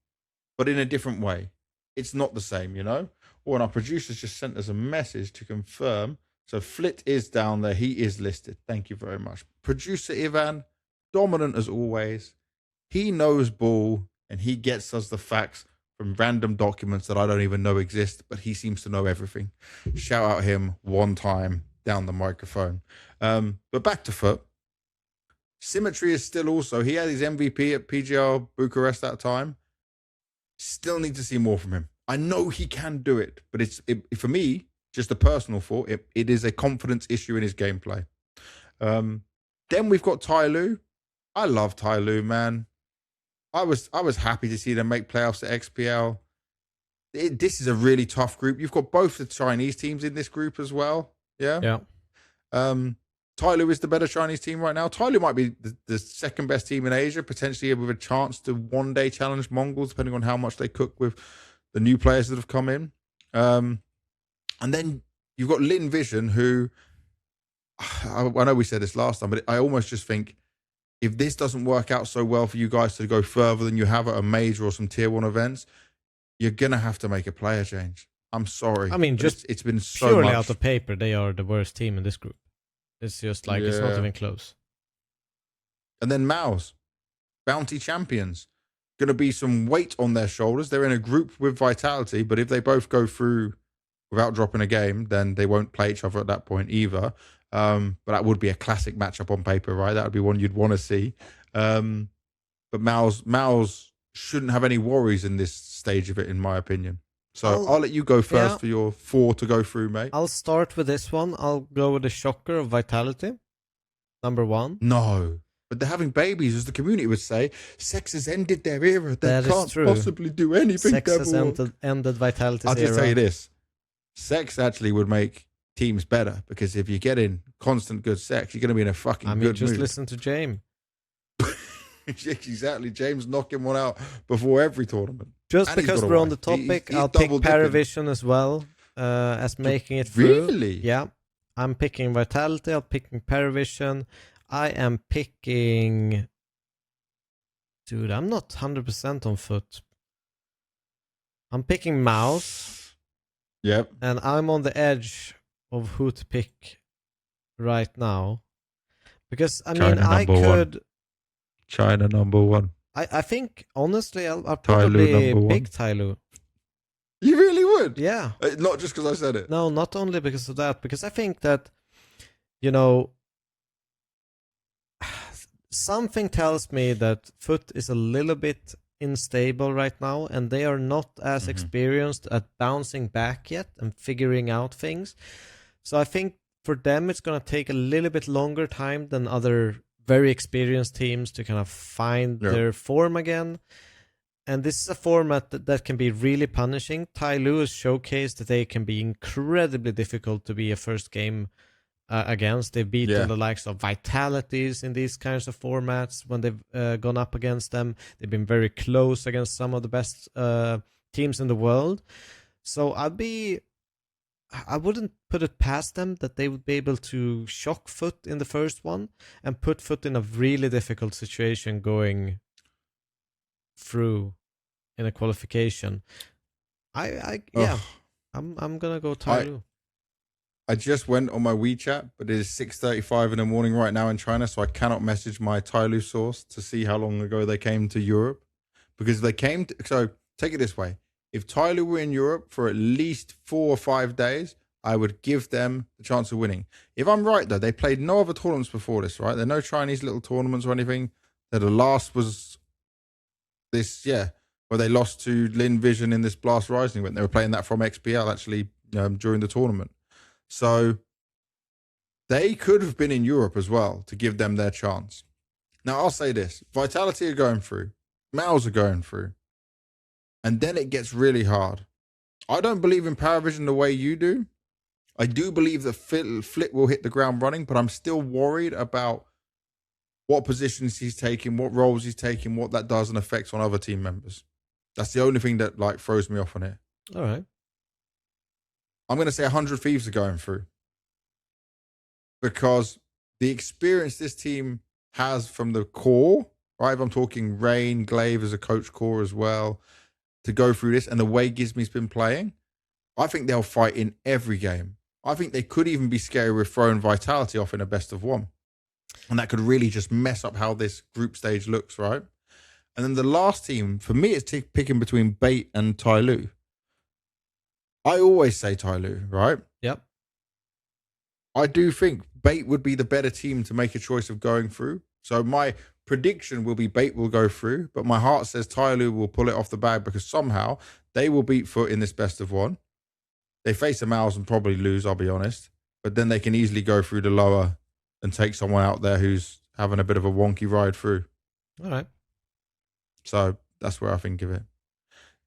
but in a different way. It's not the same, Oh, and our producers just sent us a message to confirm. So Flit is down there. He is listed. Thank you very much. Producer Ivan, dominant as always. He knows ball, and he gets us the facts from random documents that I don't even know exist, but he seems to know everything. Shout out him one time down the microphone. But back to Foot. Symmetry is still also, he had his MVP at PGR Bucharest that time. Still need to see more from him. I know he can do it, but for me, just a personal thought, it is a confidence issue in his gameplay. Then we've got Tai Lu. I love Tai Lu, man. I was happy to see them make playoffs at XPL. This is a really tough group. You've got both the Chinese teams in this group as well. Yeah. Tai Lu is the better Chinese team right now. Tai Lu might be the second best team in Asia, potentially with a chance to one day challenge Mongols, depending on how much they cook with the new players that have come in. And then you've got Lin Vision, who I know we said this last time, but I almost just think if this doesn't work out so well for you guys to go further than you have at a major or some tier 1 events, you're going to have to make a player change. I'm sorry. I mean, just it's been so purely much. out of paper, they are the worst team in this group. It's just like, it's not even close. And then Mao's Bounty Champions. Going to be some weight on their shoulders. They're in a group with Vitality, but if they both go through without dropping a game, then they won't play each other at that point either. But that would be a classic matchup on paper, right? That would be one you'd want to see. But Mao's shouldn't have any worries in this stage of it, in my opinion. So I'll let you go first for your 4 to go through, mate. I'll start with this one. I'll go with the shocker of Vitality. Number 1. No. But they're having babies, as the community would say. Sex has ended their era. They can't possibly do anything. Sex has ended Vitality's era. I'll just tell you this. Sex actually would make teams better, because if you get in constant good sex, you're going to be in a fucking good mood. Just listen to James. Exactly. James knocking one out before every tournament. Just because we're on the topic, I'll pick Paravision as well as making it through. Really? Yeah. I'm picking Vitality. I'm picking Paravision. I am picking... Dude, I'm not 100% on foot. I'm picking Mouse. Yep. And I'm on the edge of who to pick right now. Because, I mean, I could... China number 1. I think, honestly, I'll probably pick Tyloo. You really would? Yeah. Not just because I said it. No, not only because of that. Because I think that, you know, something tells me that Foot is a little bit unstable right now, and they are not as experienced at bouncing back yet and figuring out things. So I think for them it's going to take a little bit longer time than other very experienced teams to kind of find their form again. And this is a format that can be really punishing. Tyloo has showcased that they can be incredibly difficult to be a first game against. They've beaten the likes of Vitalities in these kinds of formats when they've gone up against them. They've been very close against some of the best teams in the world. So I wouldn't put it past them that they would be able to shock Foot in the first one and put Foot in a really difficult situation going through in a qualification. I'm gonna go Tyloo. I just went on my WeChat, but it is 6:35 in the morning right now in China, so I cannot message my Tyloo source to see how long ago they came to Europe. Because they came to, so take it this way. If Tyloo were in Europe for at least 4 or 5 days, I would give them the chance of winning. If I'm right, though, they played no other tournaments before this, right? There are no Chinese little tournaments or anything. The last was this, where they lost to Lin Vision in this Blast Rising event. They were playing that from XPL, actually, during the tournament. So they could have been in Europe as well to give them their chance. Now, I'll say this. Vitality are going through. MaiLs are going through. And then it gets really hard. I don't believe in Paravision the way you do. I do believe that Flit will hit the ground running, but I'm still worried about what positions he's taking, what roles he's taking, what that does and affects on other team members. That's the only thing that throws me off on it. All right. I'm going to say 100 Thieves are going through. Because the experience this team has from the core, right? If I'm talking Rain, Glaive as a coach core as well, to go through this, and the way Gizmy's been playing, I think they'll fight in every game. I think they could even be scary with throwing Vitality off in a best of one. And that could really just mess up how this group stage looks, right? And then the last team, for me, it's picking between Bait and Tyloo. I always say Tyloo, right? Yep. I do think Bait would be the better team to make a choice of going through. So my prediction will be Bait will go through, but my heart says Tyloo will pull it off the bag because somehow they will beat Foot in this best of one. They face the MaiLs and probably lose, I'll be honest. But then they can easily go through the lower and take someone out there who's having a bit of a wonky ride through. All right. So that's where I think of it.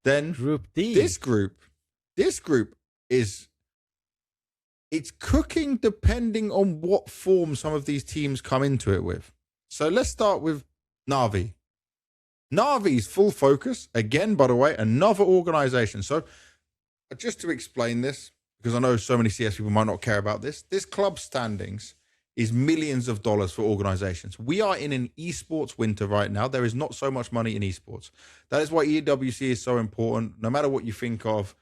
Then Group D. This group is, it's cooking depending on what form some of these teams come into it with. So let's start with NAVI. NAVI's full focus, again, by the way, another organization. So just to explain this, because I know so many CS people might not care about this, this club standings is millions of dollars for organizations. We are in an esports winter right now. There is not so much money in esports. That is why EWC is so important. No matter what you think of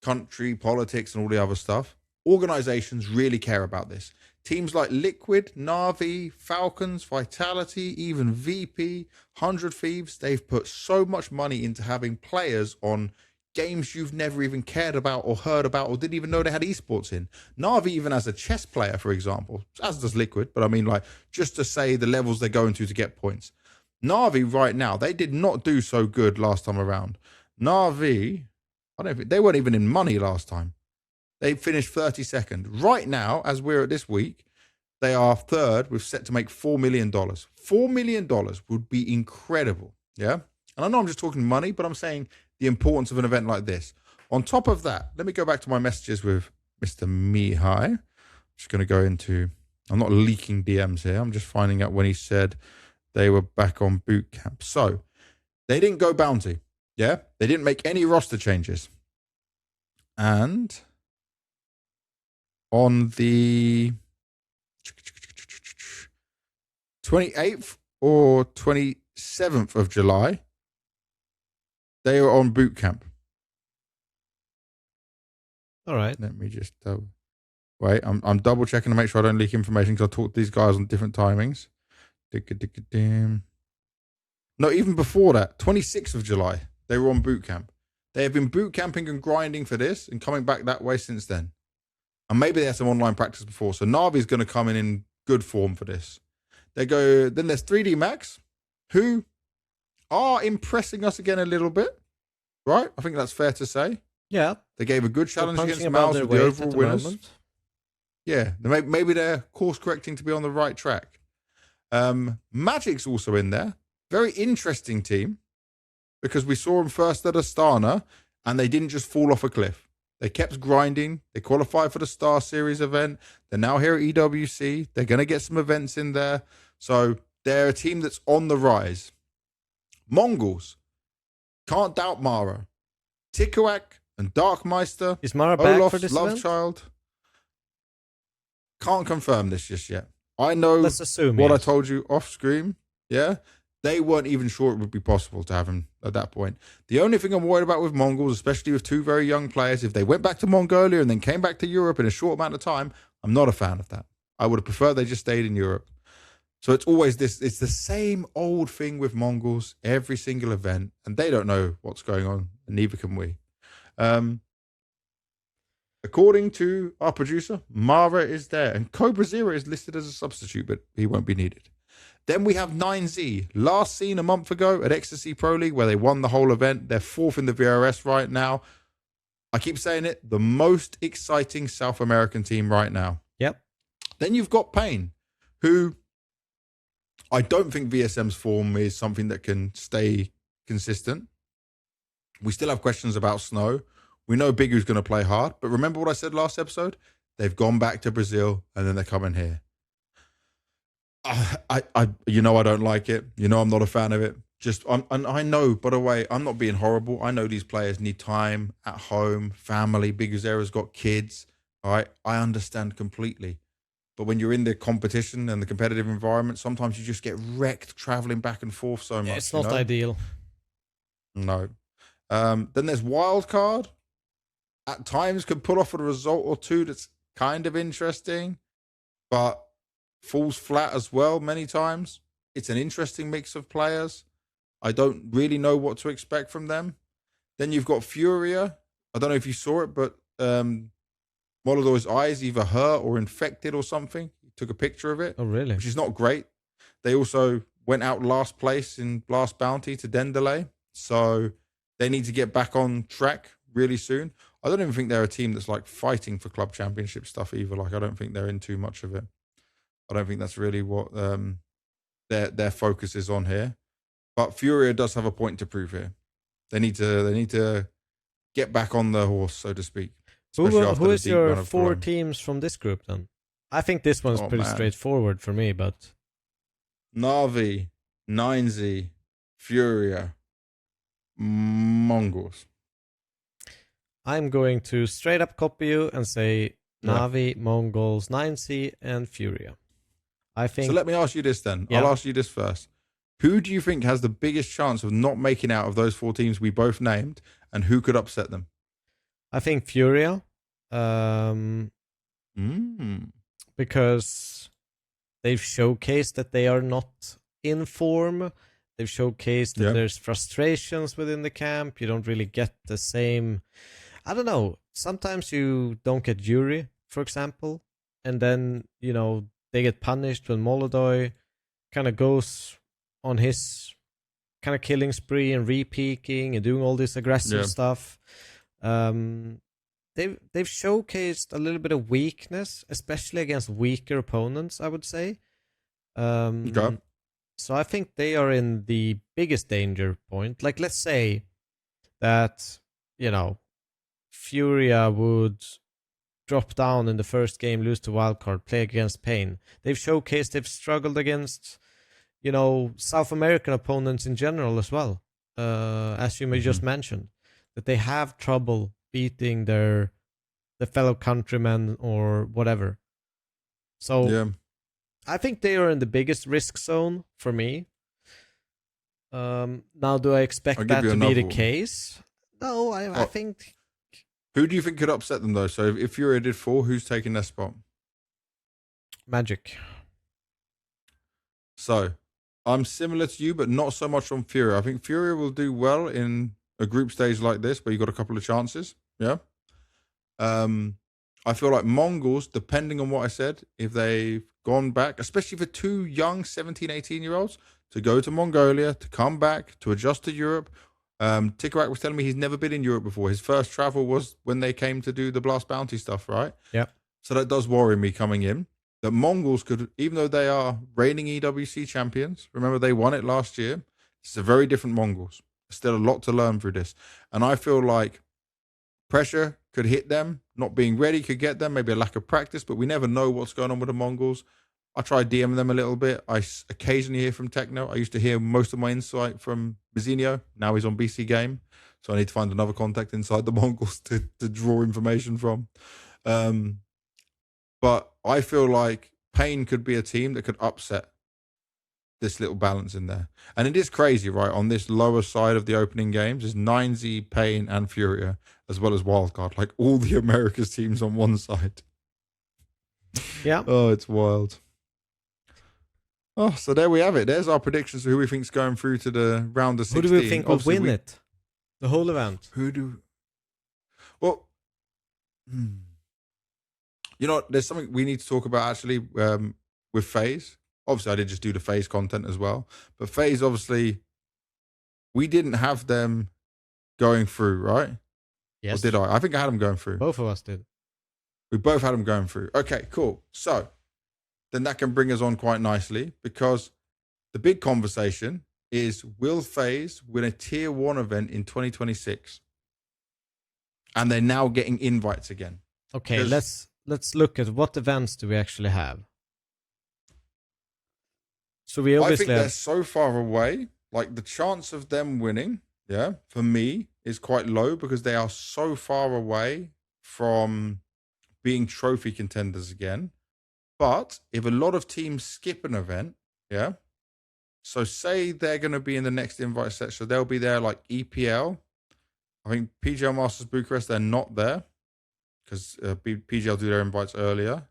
country, politics, and all the other stuff, organizations really care about this. Teams like Liquid, Navi, Falcons, Vitality, even VP, 100 Thieves, they've put so much money into having players on games you've never even cared about or heard about or didn't even know they had esports in. Navi even has a chess player, for example, as does Liquid, but I mean, just to say the levels they're going to get points. Navi right now, they did not do so good last time around. Navi I don't think they weren't even in money last time. They finished 32nd. Right now, as we're at this week, they are third with set to make $4 million. $4 million would be incredible. Yeah. And I know I'm just talking money, but I'm saying the importance of an event like this. On top of that, let me go back to my messages with Mr. Mihai. I'm just going to go into, I'm not leaking DMs here. I'm just finding out when he said they were back on boot camp. So they didn't go bounty. Yeah. They didn't make any roster changes. And on the 28th or 27th of July, they were on boot camp. All right. Let me just wait. I'm double checking to make sure I don't leak information because I talked to these guys on different timings. No, even before that, 26th of July, they were on boot camp. They have been boot camping and grinding for this and coming back that way since then. And maybe they had some online practice before. So Navi is going to come in good form for this. They go, then there's 3D Max, who are impressing us again a little bit, right? I think that's fair to say. Yeah. They gave a good challenge against MaiL with the overall winners. Yeah, maybe they're course correcting to be on the right track. Magic's also in there. Very interesting team because we saw them first at Astana and they didn't just fall off a cliff. They kept grinding. They qualified for the Star Series event. They're now here at EWC. They're going to get some events in there. So they're a team that's on the rise. Mongols. Can't doubt Mara. Tikuak and Darkmeister. Is Mara back Olaf's for this love event? child. Can't confirm this just yet. I know Let's assume what yes. I told you off screen. Yeah. They weren't even sure it would be possible to have him at that point. The only thing I'm worried about with Mongols, especially with two very young players, if they went back to Mongolia and then came back to Europe in a short amount of time, I'm not a fan of that. I would have preferred they just stayed in Europe. So it's always this, it's the same old thing with Mongols, every single event, and they don't know what's going on, and neither can we. According to our producer, Mara is there, and Cobra Zero is listed as a substitute, but he won't be needed. Then we have 9Z, last seen a month ago at Ecstasy Pro League, where they won the whole event. They're fourth in the VRS right now. I keep saying it, the most exciting South American team right now. Yep. Then you've got Pain, who I don't think VSM's form is something that can stay consistent. We still have questions about Snow. We know Bigu's going to play hard, but remember what I said last episode? They've gone back to Brazil and then they're coming here. I don't like it. You know, I'm not a fan of it. And I know, by the way, I'm not being horrible. I know these players need time at home, family. Big Zera's got kids. All right, I understand completely. But when you're in the competition and the competitive environment, sometimes you just get wrecked traveling back and forth so much. Yeah, it's not ideal. No. Then there's Wildcard. At times can pull off a result or two that's kind of interesting, but falls flat as well many times. It's an interesting mix of players. I don't really know what to expect from them. Then you've got Furia. I don't know if you saw it, but Molodor's eyes either hurt or infected or something. He took a picture of it. Oh, really? Which is not great. They also went out last place in Blast Bounty to Dendele. So they need to get back on track really soon. I don't even think they're a team that's like fighting for club championship stuff either. Like, I don't think they're in too much of it. I don't think that's really what their focus is on here. But Furia does have a point to prove here. They need to get back on the horse, so to speak. Who is your four teams from this group then? I think this one's pretty straightforward for me, but NAVI, 9Z, Furia, Mongols. I'm going to straight up copy you and say NAVI, Mongols, 9Z, and Furia. I think. So let me ask you this then. Yeah. I'll ask you this first. Who do you think has the biggest chance of not making out of those four teams we both named, and who could upset them? I think Furia. Because they've showcased that they are not in form. They've showcased that there's frustrations within the camp. You don't really get the same. I don't know. Sometimes you don't get Yuri, for example, and then, you know, they get punished when Molodor kind of goes on his kind of killing spree and re-peeking and doing all this aggressive stuff. They've showcased a little bit of weakness, especially against weaker opponents, I would say. Okay. So I think they are in the biggest danger point. Like, let's say that, Furia would drop down in the first game, lose to Wildcard, play against Pain. They've showcased they've struggled against, South American opponents in general as well. As you may just mentioned, that they have trouble beating the fellow countrymen or whatever. So yeah. I think they are in the biggest risk zone for me. Now, do I expect that to be the case? No, I think. Who do you think could upset them, though? So if Furia did 4, who's taking their spot? Magic. So I'm similar to you, but not so much on Furia. I think Furia will do well in a group stage like this where you got a couple of chances. Yeah. I feel like Mongols, depending on what I said, if they've gone back, especially for 2 young 17, 18-year-olds, to go to Mongolia, to come back, to adjust to Europe. Tikarak was telling me he's never been in Europe before. His first travel was when they came to do the Blast Bounty stuff, right? Yeah. So that does worry me coming in. The Mongols could, even though they are reigning EWC champions, remember they won it last year. It's a very different Mongols. There's still a lot to learn through this. And I feel like pressure could hit them. Not being ready could get them. Maybe a lack of practice, but we never know what's going on with the Mongols. I try DMing them a little bit. I occasionally hear from Techno. I used to hear most of my insight from Bizinho. Now he's on BC.Game. So I need to find another contact inside the Mongols to draw information from. But I feel like Pain could be a team that could upset this little balance in there. And it is crazy, right? On this lower side of the opening games is 9Z, Pain, and Furia, as well as Wildcard. Like all the Americas teams on one side. Yeah. Oh, it's wild. Oh, so there we have it. There's our predictions of who we think's going through to the round of 16. Who do we think will win it? The whole event? Well, there's something we need to talk about actually with FaZe. Obviously, I did just do the FaZe content as well. But FaZe, obviously, we didn't have them going through, right? Yes. Or did I? I think I had them going through. Both of us did. We both had them going through. Okay, cool. So then that can bring us on quite nicely because the big conversation is, will FaZe win a tier 1 event in 2026? And they're now getting invites again. Okay, let's look at what events do we actually have. So we obviously they're so far away. Like the chance of them winning, for me is quite low because they are so far away from being trophy contenders again. But if a lot of teams skip an event, so say they're going to be in the next invite set, so they'll be there like EPL. I think PGL Masters Bucharest, they're not there because PGL do their invites earlier.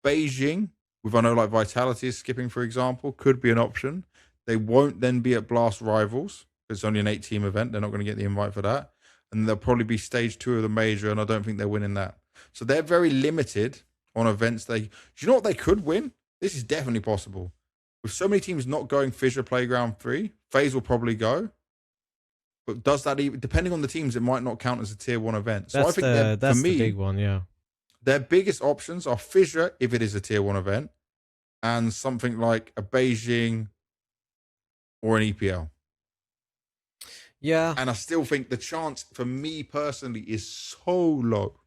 Beijing, with I know like Vitality is skipping, for example, could be an option. They won't then be at Blast Rivals. It's only an 8-team event. They're not going to get the invite for that. And they'll probably be stage 2 of the major, and I don't think they're winning that. So they're very limited on events. Do you know what they could win? This is definitely possible. With so many teams not going Fissure Playground 3, FaZe will probably go. But does that even, depending on the teams, it might not count as a tier 1 event. So that's I think that's the big one, yeah. Their biggest options are Fissure, if it is a tier 1 event, and something like a Beijing or an EPL. Yeah. And I still think the chance for me personally is so low.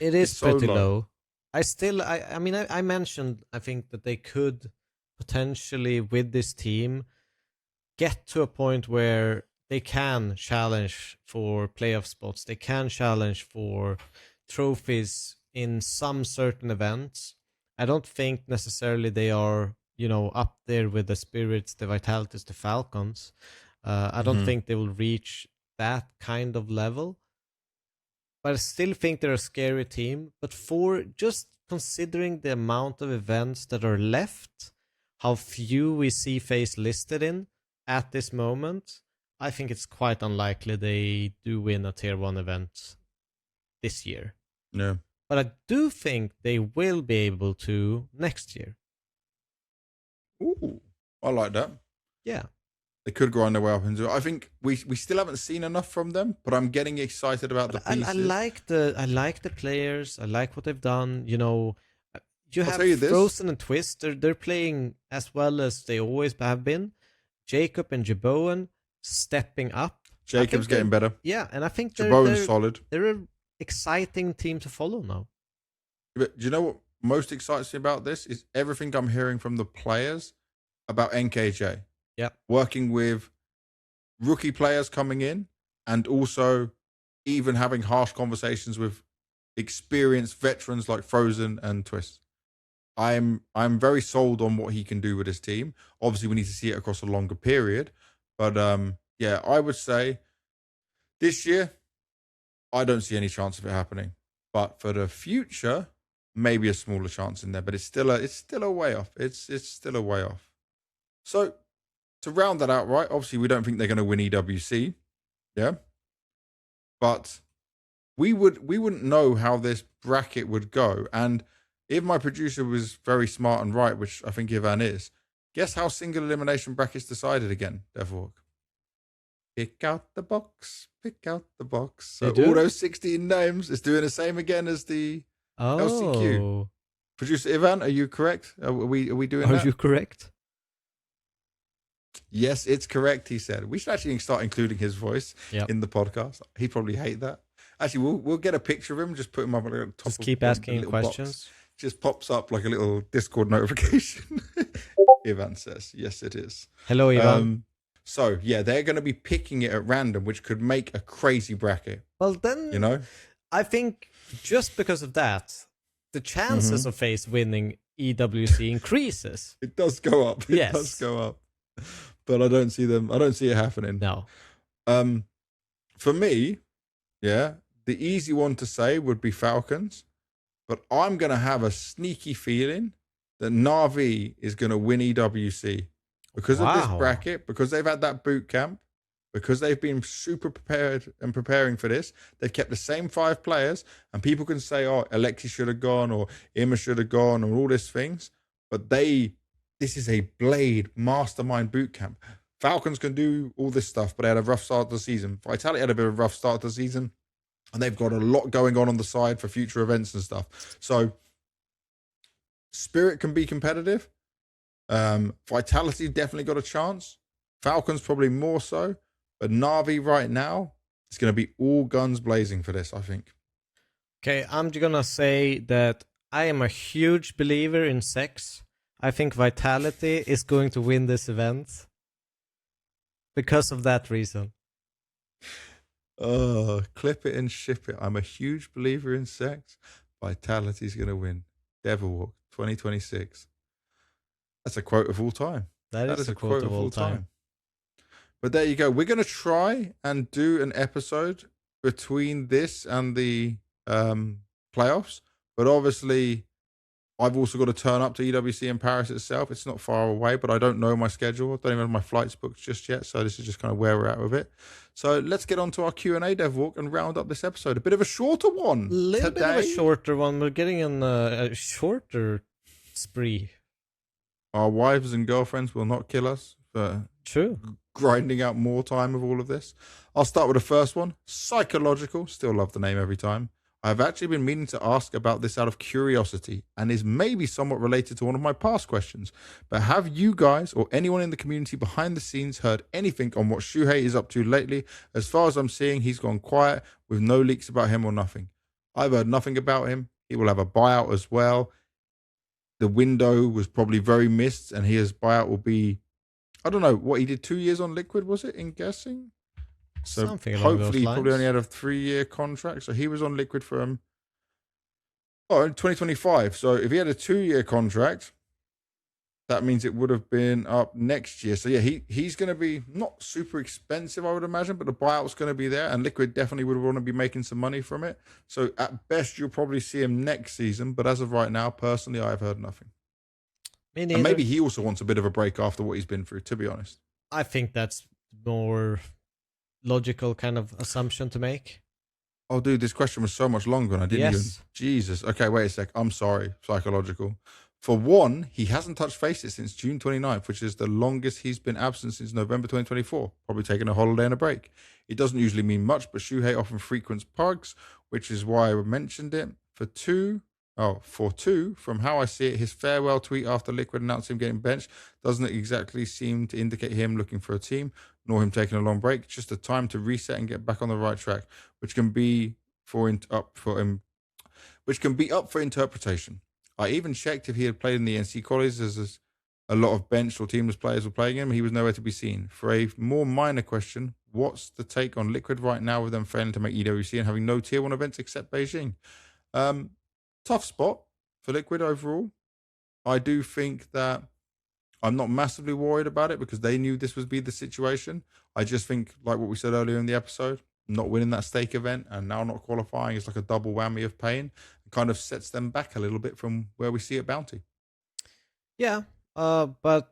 It is pretty low. I mentioned, I think that they could potentially, with this team, get to a point where they can challenge for playoff spots. They can challenge for trophies in some certain events. I don't think necessarily they are, up there with the Spirits, the Vitalities, the Falcons. I don't think they will reach that kind of level. But I still think they're a scary team. But for just considering the amount of events that are left, how few we see FaZe listed in at this moment, I think it's quite unlikely they do win a tier 1 event this year. Yeah. But I do think they will be able to next year. Ooh, I like that. Yeah. They could grind their way up into it. I think we still haven't seen enough from them, but I'm getting excited about the pieces. I like the players. I like what they've done. You know, you have you Frozen and Twist. They're playing as well as they always have been. Jacob and JiJieHao stepping up. Jacob's getting better. Yeah, and I think JiJieHao's solid. They're an exciting team to follow now. But do you know what most excites me about this is everything I'm hearing from the players about NKJ. Yeah, working with rookie players coming in, and also even having harsh conversations with experienced veterans like Frozen and Twist. I'm very sold on what he can do with his team. Obviously, we need to see it across a longer period, but yeah, I would say this year I don't see any chance of it happening. But for the future, maybe a smaller chance in there. But it's still a way off. It's still a way off. So to round that out, right? Obviously, we don't think they're going to win EWC, yeah. But we wouldn't know how this bracket would go. And if my producer was very smart and right, which I think Ivan is, guess how single elimination brackets decided again, Devilwalk? Pick out the box. Pick out the box. So all those 16 names is doing the same again as the LCQ. Producer Ivan, are you correct? Are we doing that? Are you correct? Yes, it's correct, he said. We should actually start including his voice in the podcast. He'd probably hate that. Actually, we'll get a picture of him, just put him up on the top. Just keep asking questions. Box. Just pops up like a little Discord notification. Ivan says, yes, it is. Hello, Ivan. So, yeah, they're going to be picking it at random, which could make a crazy bracket. Well, then, you know, I think just because of that, the chances of FaZe winning EWC increases. It does go up. It does go up. But I don't see it happening. No. For me, yeah, the easy one to say would be Falcons. But I'm going to have a sneaky feeling that NAVI is going to win EWC. Because of this bracket, because they've had that boot camp, because they've been super prepared and preparing for this, they've kept the same 5 players, and people can say, oh, Alexi should have gone, or Ima should have gone, or all these things, but this is a Blade mastermind boot camp. Falcons can do all this stuff, but they had a rough start to the season. Vitality had a bit of a rough start to the season, and they've got a lot going on the side for future events and stuff. So Spirit can be competitive. Vitality definitely got a chance. Falcons probably more so, but Navi right now is going to be all guns blazing for this, I think. Okay, I'm gonna say that I am a huge believer in sex. I think Vitality is going to win this event because of that reason. Oh, clip it and ship it. I'm a huge believer in sex. Vitality's going to win. Devilwalk 2026. That's a quote of all time. That is a quote of all time. But there you go. We're going to try and do an episode between this and the playoffs. But obviously, I've also got to turn up to EWC in Paris itself. It's not far away, but I don't know my schedule. I don't even have my flights booked just yet. So this is just kind of where we're at with it. So let's get on to our Q&A, Devilwalk, and round up this episode. A bit of a shorter one. A little bit of a shorter one. We're getting on a shorter spree. Our wives and girlfriends will not kill us for grinding out more time of all of this. I'll start with the first one. Psychological. Still love the name every time. I've actually been meaning to ask about this out of curiosity and is maybe somewhat related to one of my past questions. But have you guys or anyone in the community behind the scenes heard anything on what siuhy is up to lately? As far as I'm seeing, he's gone quiet with no leaks about him or nothing. I've heard nothing about him. He will have a buyout as well. The window was probably very missed, and his buyout will be, I don't know, what he did 2 years on Liquid, was it, in guessing? So something hopefully he probably only had a 3-year contract. So he was on Liquid for in 2025. So if he had a 2-year contract, that means it would have been up next year. So yeah, he's going to be not super expensive, I would imagine, but the buyout's going to be there, and Liquid definitely would want to be making some money from it. So at best, you'll probably see him next season. But as of right now, personally, I've heard nothing. Me neither. And maybe he also wants a bit of a break after what he's been through, to be honest. I think that's more logical kind of assumption to make. Oh, dude, this question was so much longer and I didn't even... Jesus. Okay, wait a sec. I'm sorry. Psychological. For one, he hasn't touched FaZe since June 29th, which is the longest he's been absent since November 2024, probably taking a holiday and a break. It doesn't usually mean much, but siuhy often frequents pugs, which is why I mentioned it. For two, from how I see it, his farewell tweet after Liquid announced him getting benched doesn't exactly seem to indicate him looking for a team, nor him taking a long break. Just a time to reset and get back on the right track, which can be up for interpretation. I even checked if he had played in the NC qualies, as a lot of benched or teamless players were playing him. He was nowhere to be seen. For a more minor question, what's the take on Liquid right now with them failing to make EWC and having no tier 1 events except Beijing? Tough spot for Liquid overall. I do think that I'm not massively worried about it because they knew this would be the situation. I just think, like what we said earlier in the episode, not winning that stake event and now not qualifying is like a double whammy of pain. It kind of sets them back a little bit from where we see at Bounty. Yeah, but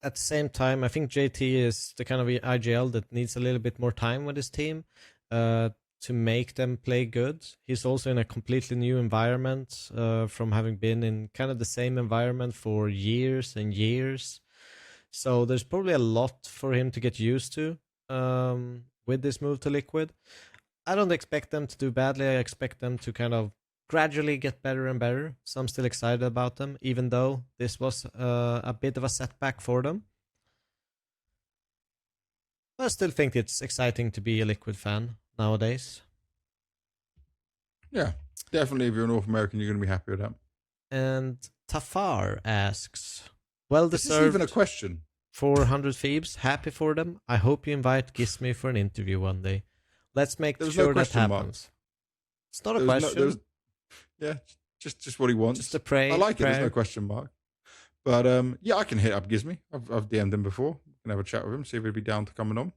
at the same time, I think JT is the kind of IGL that needs a little bit more time with his team to make them play good. He's also in a completely new environment from having been in kind of the same environment for years and years. So there's probably a lot for him to get used to with this move to Liquid. I don't expect them to do badly. I expect them to kind of gradually get better and better. So I'm still excited about them, even though this was a bit of a setback for them. I still think it's exciting to be a Liquid fan nowadays. Yeah, definitely. If you're a North American, you're going to be happy with that. And Tafar asks, well deserved. Is this even a question? 400 Thieves, happy for them. I hope you invite Gizmy for an interview one day. Let's make sure that happens. Mark. It's not a question. Yeah, just what he wants. Just a pray. I like it. There's no question mark. But yeah, I can hit up Gizmy. I've DM'd him before. I can have a chat with him, see if he'd be down to coming on.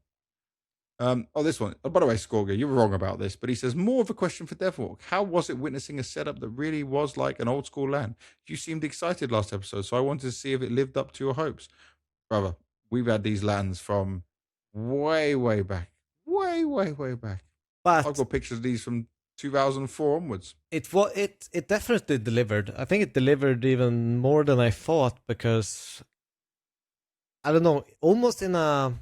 This one. By the way, Skorga, you're wrong about this, but he says, more of a question for Devilwalk. How was it witnessing a setup that really was like an old school LAN? You seemed excited last episode, so I wanted to see if it lived up to your hopes. Brother, we've had these LANs from way back. Way back. But I've got pictures of these from 2004 onwards. It definitely delivered. I think it delivered even more than I thought because, I don't know, almost in a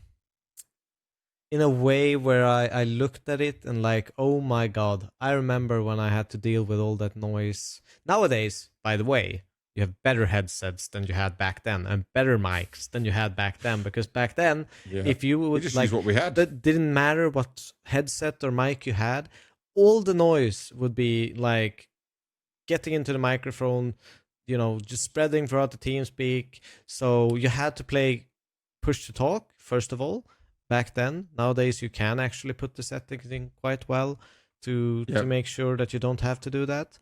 way where I looked at it and like, oh my god, I remember when I had to deal with all that noise. Nowadays, by the way, you have better headsets than you had back then and better mics than you had back then, because back then, if you would just like use what we had. That didn't matter what headset or mic you had, all the noise would be like getting into the microphone, just spreading throughout the TeamSpeak. So you had to play push to talk first of all. Back then, nowadays you can actually put the settings in quite well to make sure that you don't have to do that.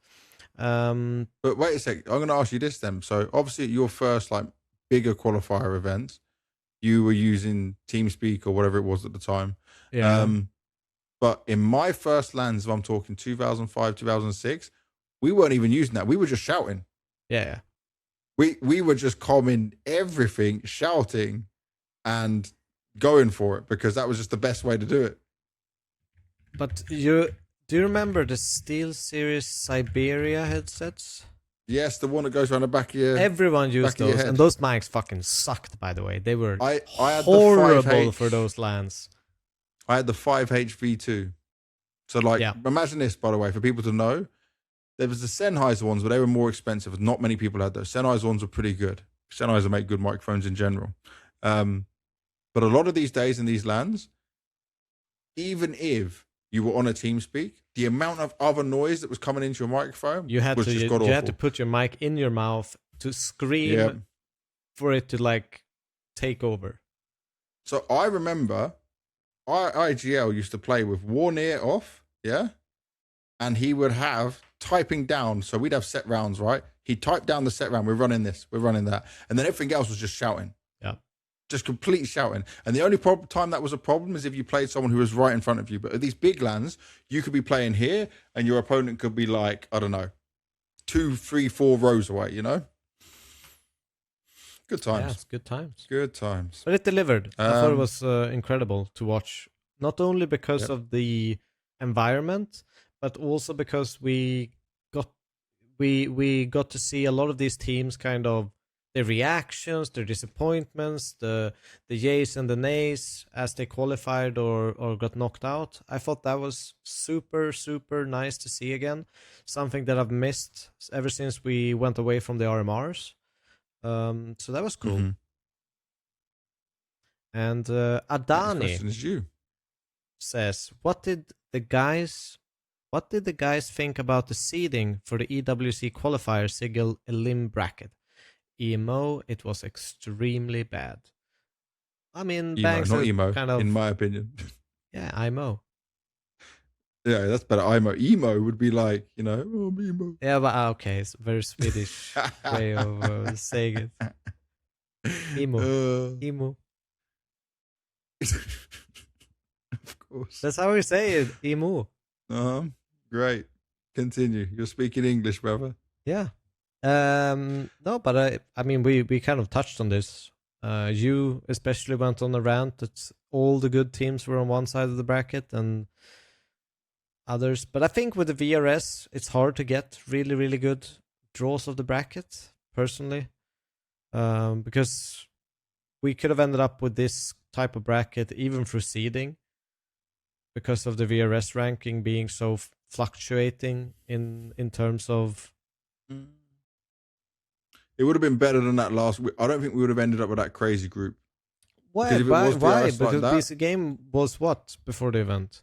But wait a sec, I'm going to ask you this then. So obviously at your first like bigger qualifier events, you were using TeamSpeak or whatever it was at the time. Yeah. But in my first LANs, if I'm talking 2005, 2006, we weren't even using that. We were just shouting. Yeah. We were just calming everything, shouting and going for it because that was just the best way to do it. But do you remember the SteelSeries Siberia headsets? Yes, the one that goes around the back of your... Everyone used those, and those mics fucking sucked, by the way. They were I had horrible for those LANs. I had the 5H V2. So, imagine this, by the way, for people to know. There was the Sennheiser ones, but they were more expensive. Not many people had those. Sennheiser ones were pretty good. Sennheiser make good microphones in general. But a lot of these days in these LANs, even if you were on a TeamSpeak, the amount of other noise that was coming into your microphone you had to put your mic in your mouth to scream for it to take over. So I remember IGL used to play with one ear off, and he would have typing down. So we'd have set rounds, right? He'd type down the set round. We're running this, we're running that, and then everything else was just shouting. Just complete shouting. And the only time that was a problem is if you played someone who was right in front of you. But at these big LANs, you could be playing here and your opponent could be like, I don't know, 2, 3, 4 rows away, Good times. Yeah, it's good times. Good times. But it delivered. I thought it was incredible to watch. Not only because of the environment, but also because we we got to see a lot of these teams kind of their reactions, their disappointments, the yays and the nays as they qualified or got knocked out. I thought that was super, super nice to see again. Something that I've missed ever since we went away from the RMRs. So that was cool. And Adani says, what did the guys think about the seeding for the EWC Qualifier Sigil Elim bracket? Emo, it was extremely bad. I mean, Banks not emo, kind of, in my opinion. Yeah, emo. Yeah, that's better. Emo would be like, oh, emo. Yeah, but okay, it's a very Swedish way of saying it. Emo. Of course. That's how we say it. Emo. Great. Continue. You're speaking English, brother. Yeah. No, but I mean, we kind of touched on this. You especially went on a rant that all the good teams were on one side of the bracket and others. But I think with the VRS, it's hard to get really, really good draws of the bracket, personally. Because we could have ended up with this type of bracket even through seeding because of the VRS ranking being so fluctuating in terms of... It would have been better than that last week. I don't think we would have ended up with that crazy group. Why? Why? Because BC.Game was what before the event?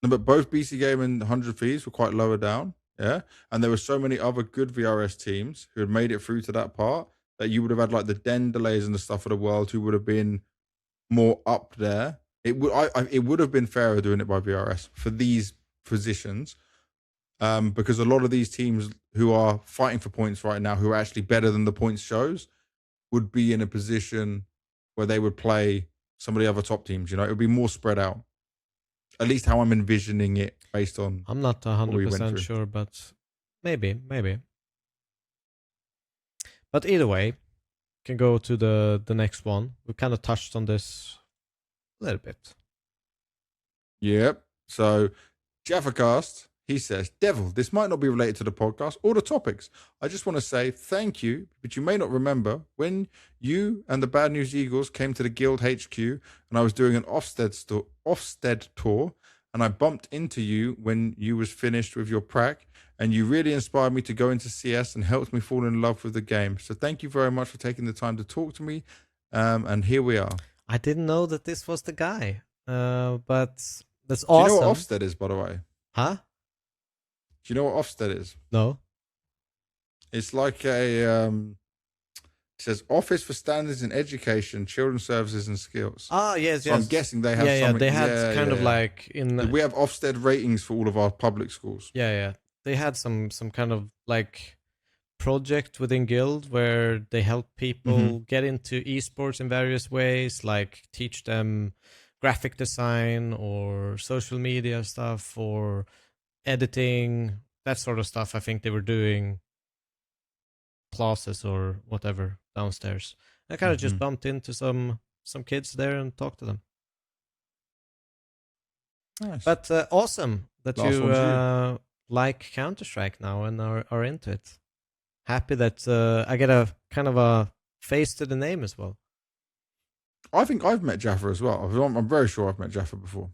No, but both BC.Game and 100 Thieves were quite lower down. Yeah. And there were so many other good VRS teams who had made it through to that part that you would have had like the Den Delays and the stuff of the world who would have been more up there. It would have been fairer doing it by VRS for these positions. Because a lot of these teams who are fighting for points right now, who are actually better than the points shows, would be in a position where they would play some of the other top teams. It would be more spread out. At least how I'm envisioning it based on... I'm not 100% sure, but maybe. But either way, can go to the next one. We kind of touched on this a little bit. Yep. So, JiJieHao, he says, Devil, this might not be related to the podcast or the topics. I just want to say thank you, but you may not remember when you and the Bad News Eagles came to the Guild HQ and I was doing an Ofsted tour and I bumped into you when you was finished with your prac and you really inspired me to go into CS and helped me fall in love with the game. So thank you very much for taking the time to talk to me. And here we are. I didn't know that this was the guy, but that's awesome. Do you know what Ofsted is, by the way? Huh? Do you know what Ofsted is? No. It's like a, it says Office for Standards in Education, Children's Services and Skills. Ah, yes. I'm guessing they have something. They had kind of like in... We have Ofsted ratings for all of our public schools. Yeah. They had some kind of like project within Guild where they help people get into esports in various ways, like teach them graphic design or social media stuff or editing, that sort of stuff. I think they were doing classes or whatever downstairs. I kind of just bumped into some kids there and talked to them. Nice. But awesome that you like Counter-Strike now and are into it. Happy that I get a kind of a face to the name as well. I think I've met Jaffa as well. I'm very sure I've met Jaffa before.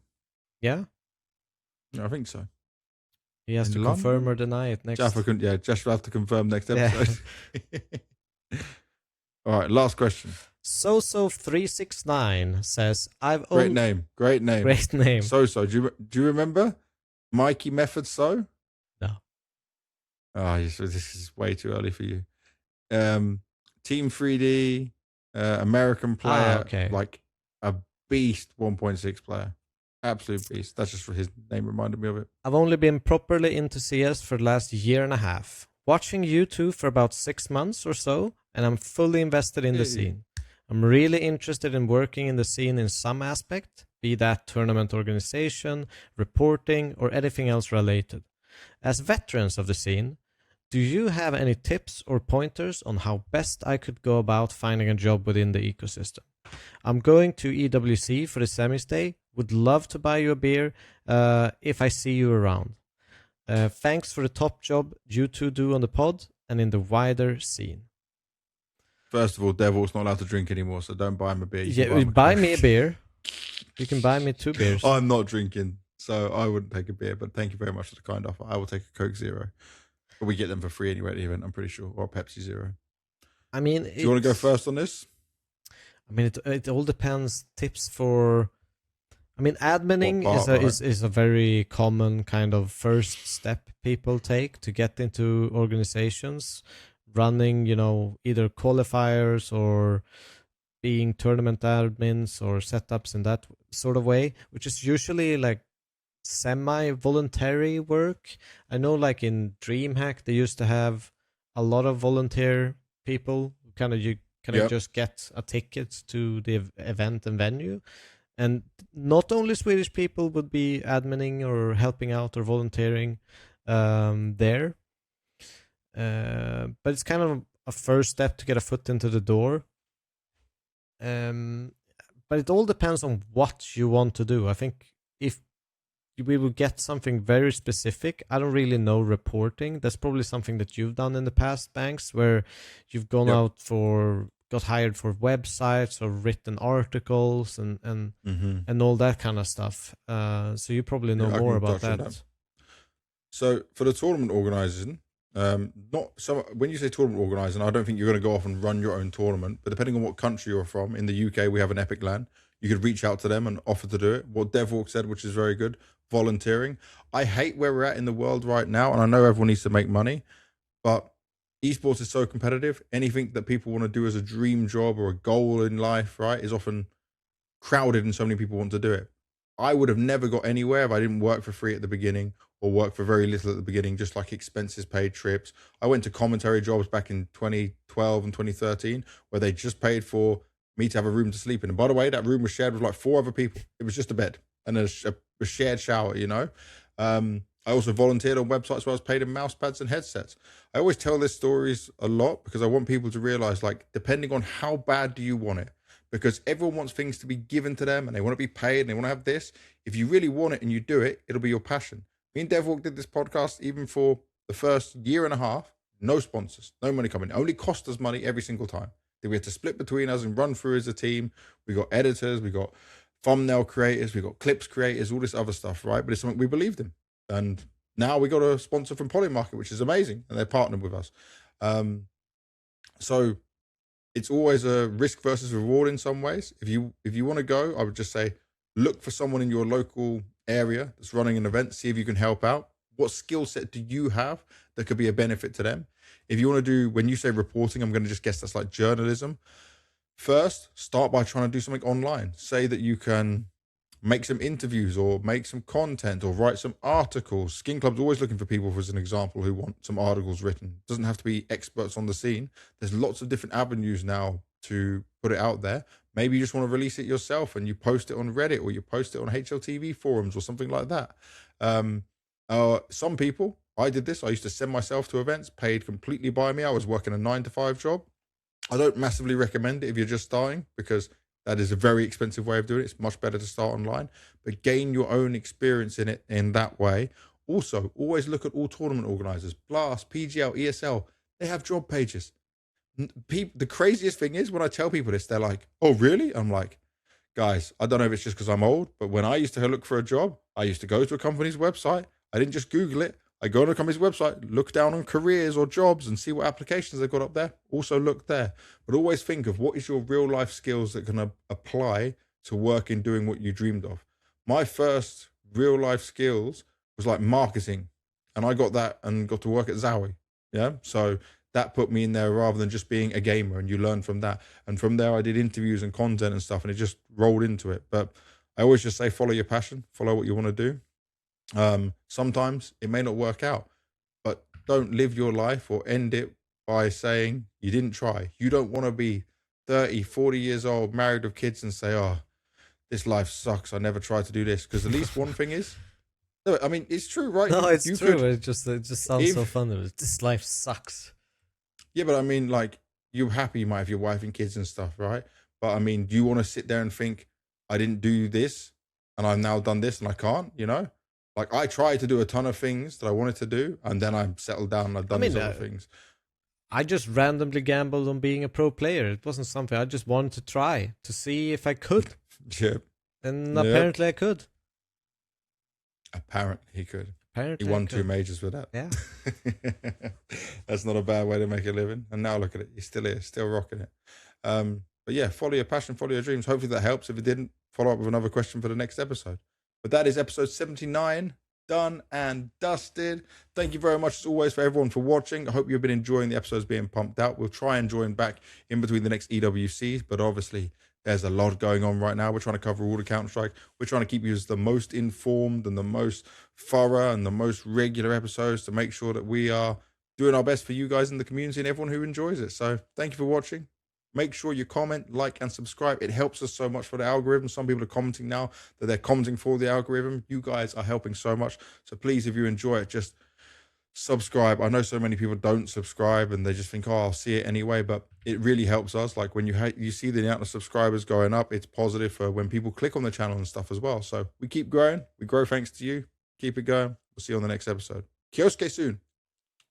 Yeah? Yeah, I think so. He has to confirm or deny it next. Jaffa will have to confirm next episode. Yeah. All right, last question. Soso369 says, Great name. Great name. Soso, do you remember Mikey Method So? No. This is way too early for you. Team 3D, American player, like a beast 1.6 player. Absolute beast. That's just his name reminded me of it. I've only been properly into CS for the last year and a half. Watching you two for about 6 months or so, and I'm fully invested in the scene. I'm really interested in working in the scene in some aspect, be that tournament organization, reporting, or anything else related. As veterans of the scene, do you have any tips or pointers on how best I could go about finding a job within the ecosystem? I'm going to EWC for the semi-stay. Would love to buy you a beer if I see you around. Thanks for the top job you two do on the pod and in the wider scene. First of all, Devil's not allowed to drink anymore, so don't buy him a beer. Buy me a beer. You can buy me 2 beers. I'm not drinking, so I wouldn't take a beer, but thank you very much for the kind offer. I will take a Coke Zero. But we get them for free anyway at the event, I'm pretty sure, or a Pepsi Zero. I mean, do you want to go first on this? I mean, it all depends. Tips for, I mean, adminning is a very common kind of first step people take to get into organizations, running, either qualifiers or being tournament admins or setups in that sort of way, which is usually like semi-voluntary work. I know like in DreamHack, they used to have a lot of volunteer people who just get a ticket to the event and venue. And not only Swedish people would be adminning or helping out or volunteering there. But it's kind of a first step to get a foot into the door. But it all depends on what you want to do. I think if we will get something very specific, I don't really know reporting. That's probably something that you've done in the past, Banks, where you've gone out got hired for websites or written articles and all that kind of stuff. So you probably know more about that. So for the tournament organizing, when you say tournament organizing, I don't think you're going to go off and run your own tournament, but depending on what country you're from, in the UK we have an Epic LAN. You could reach out to them and offer to do it. What Devilwalk said, which is very good, volunteering. I hate where we're at in the world right now, and I know everyone needs to make money, but esports is so competitive. Anything that people want to do as a dream job or a goal in life, right, is often crowded and so many people want to do it. I would have never got anywhere if I didn't work for free at the beginning or work for very little at the beginning, just like expenses paid trips. I went to commentary jobs back in 2012 and 2013 where they just paid for me to have a room to sleep in. And by the way, that room was shared with like 4 other people. It was just a bed and a shared shower, I also volunteered on websites where I was paid in mouse pads and headsets. I always tell these stories a lot because I want people to realize, like, depending on how bad do you want it, because everyone wants things to be given to them and they want to be paid and they want to have this. If you really want it and you do it, it'll be your passion. Me and Devilwalk did this podcast even for the first year and a half. No sponsors, no money coming. It only cost us money every single time. Then we had to split between us and run through as a team. We got editors, we got thumbnail creators, we got clips creators, all this other stuff, right? But it's something we believed in. And now we got a sponsor from Polymarket, which is amazing. And they're partnered with us. So it's always a risk versus reward in some ways. If you want to go, I would just say, look for someone in your local area that's running an event, see if you can help out. What skill set do you have that could be a benefit to them? If you want to do, when you say reporting, I'm going to just guess that's like journalism. First, start by trying to do something online. Say that you can make some interviews or make some content or write some articles. Skin Club's always looking for people, as an example, who want some articles written. Doesn't have to be experts on the scene. There's lots of different avenues now to put it out there. Maybe you just want to release it yourself and you post it on Reddit or you post it on HLTV forums or something like that. Some people, I did this. I used to send myself to events paid completely by me. I was working a 9-to-5 job. I don't massively recommend it if you're just starting, because that is a very expensive way of doing it. It's much better to start online, but gain your own experience in it in that way. Also, always look at all tournament organizers, Blast, PGL, ESL. They have job pages. The craziest thing is when I tell people this, they're like, oh, really? I'm like, guys, I don't know if it's just because I'm old, but when I used to look for a job, I used to go to a company's website. I didn't just Google it. I go on a company's website, look down on careers or jobs and see what applications they've got up there. Also look there. But always think of what is your real life skills that can apply to work in doing what you dreamed of. My first real life skills was like marketing. And I got that and got to work at Zowie. Yeah. So that put me in there rather than just being a gamer, and you learn from that. And from there, I did interviews and content and stuff, and it just rolled into it. But I always just say, follow your passion, follow what you want to do. Sometimes it may not work out, but don't live your life or end it by saying you didn't try. You don't want to be 30, 40 years old, married with kids and say, oh, this life sucks. I never tried to do this. Because at least one thing is, no, I mean, it's true, right? No, it's true. It just sounds so fun. This life sucks. Yeah, but I mean, like, you're happy you might have your wife and kids and stuff, right? But I mean, do you want to sit there and think, I didn't do this and I've now done this and I can't, Like I tried to do a ton of things that I wanted to do, and then I settled down and I've done these other things. I just randomly gambled on being a pro player. It wasn't something I just wanted to try to see if I could. Yep. And apparently I could. Apparently he could. Apparently he won 2 majors with that. Yeah. That's not a bad way to make a living. And now look at it. He's still here, still rocking it. But yeah, follow your passion, follow your dreams. Hopefully that helps. If it didn't, follow up with another question for the next episode. But that is episode 79. Done and dusted. Thank you very much as always for everyone for watching. I hope you've been enjoying the episodes being pumped out. We'll try and join back in between the next EWCs, but obviously there's a lot going on right now. We're trying to cover all the Counter-Strike. We're trying to keep you as the most informed and the most thorough and the most regular episodes to make sure that we are doing our best for you guys in the community and everyone who enjoys it. So thank you for watching. Make sure you comment, like, and subscribe. It helps us so much for the algorithm. Some people are commenting now that they're commenting for the algorithm. You guys are helping so much. So please, if you enjoy it, just subscribe. I know so many people don't subscribe and they just think, oh, I'll see it anyway. But it really helps us. Like when you see the amount of subscribers going up, it's positive for when people click on the channel and stuff as well. So we keep growing. We grow thanks to you. Keep it going. We'll see you on the next episode. Kyosuke soon.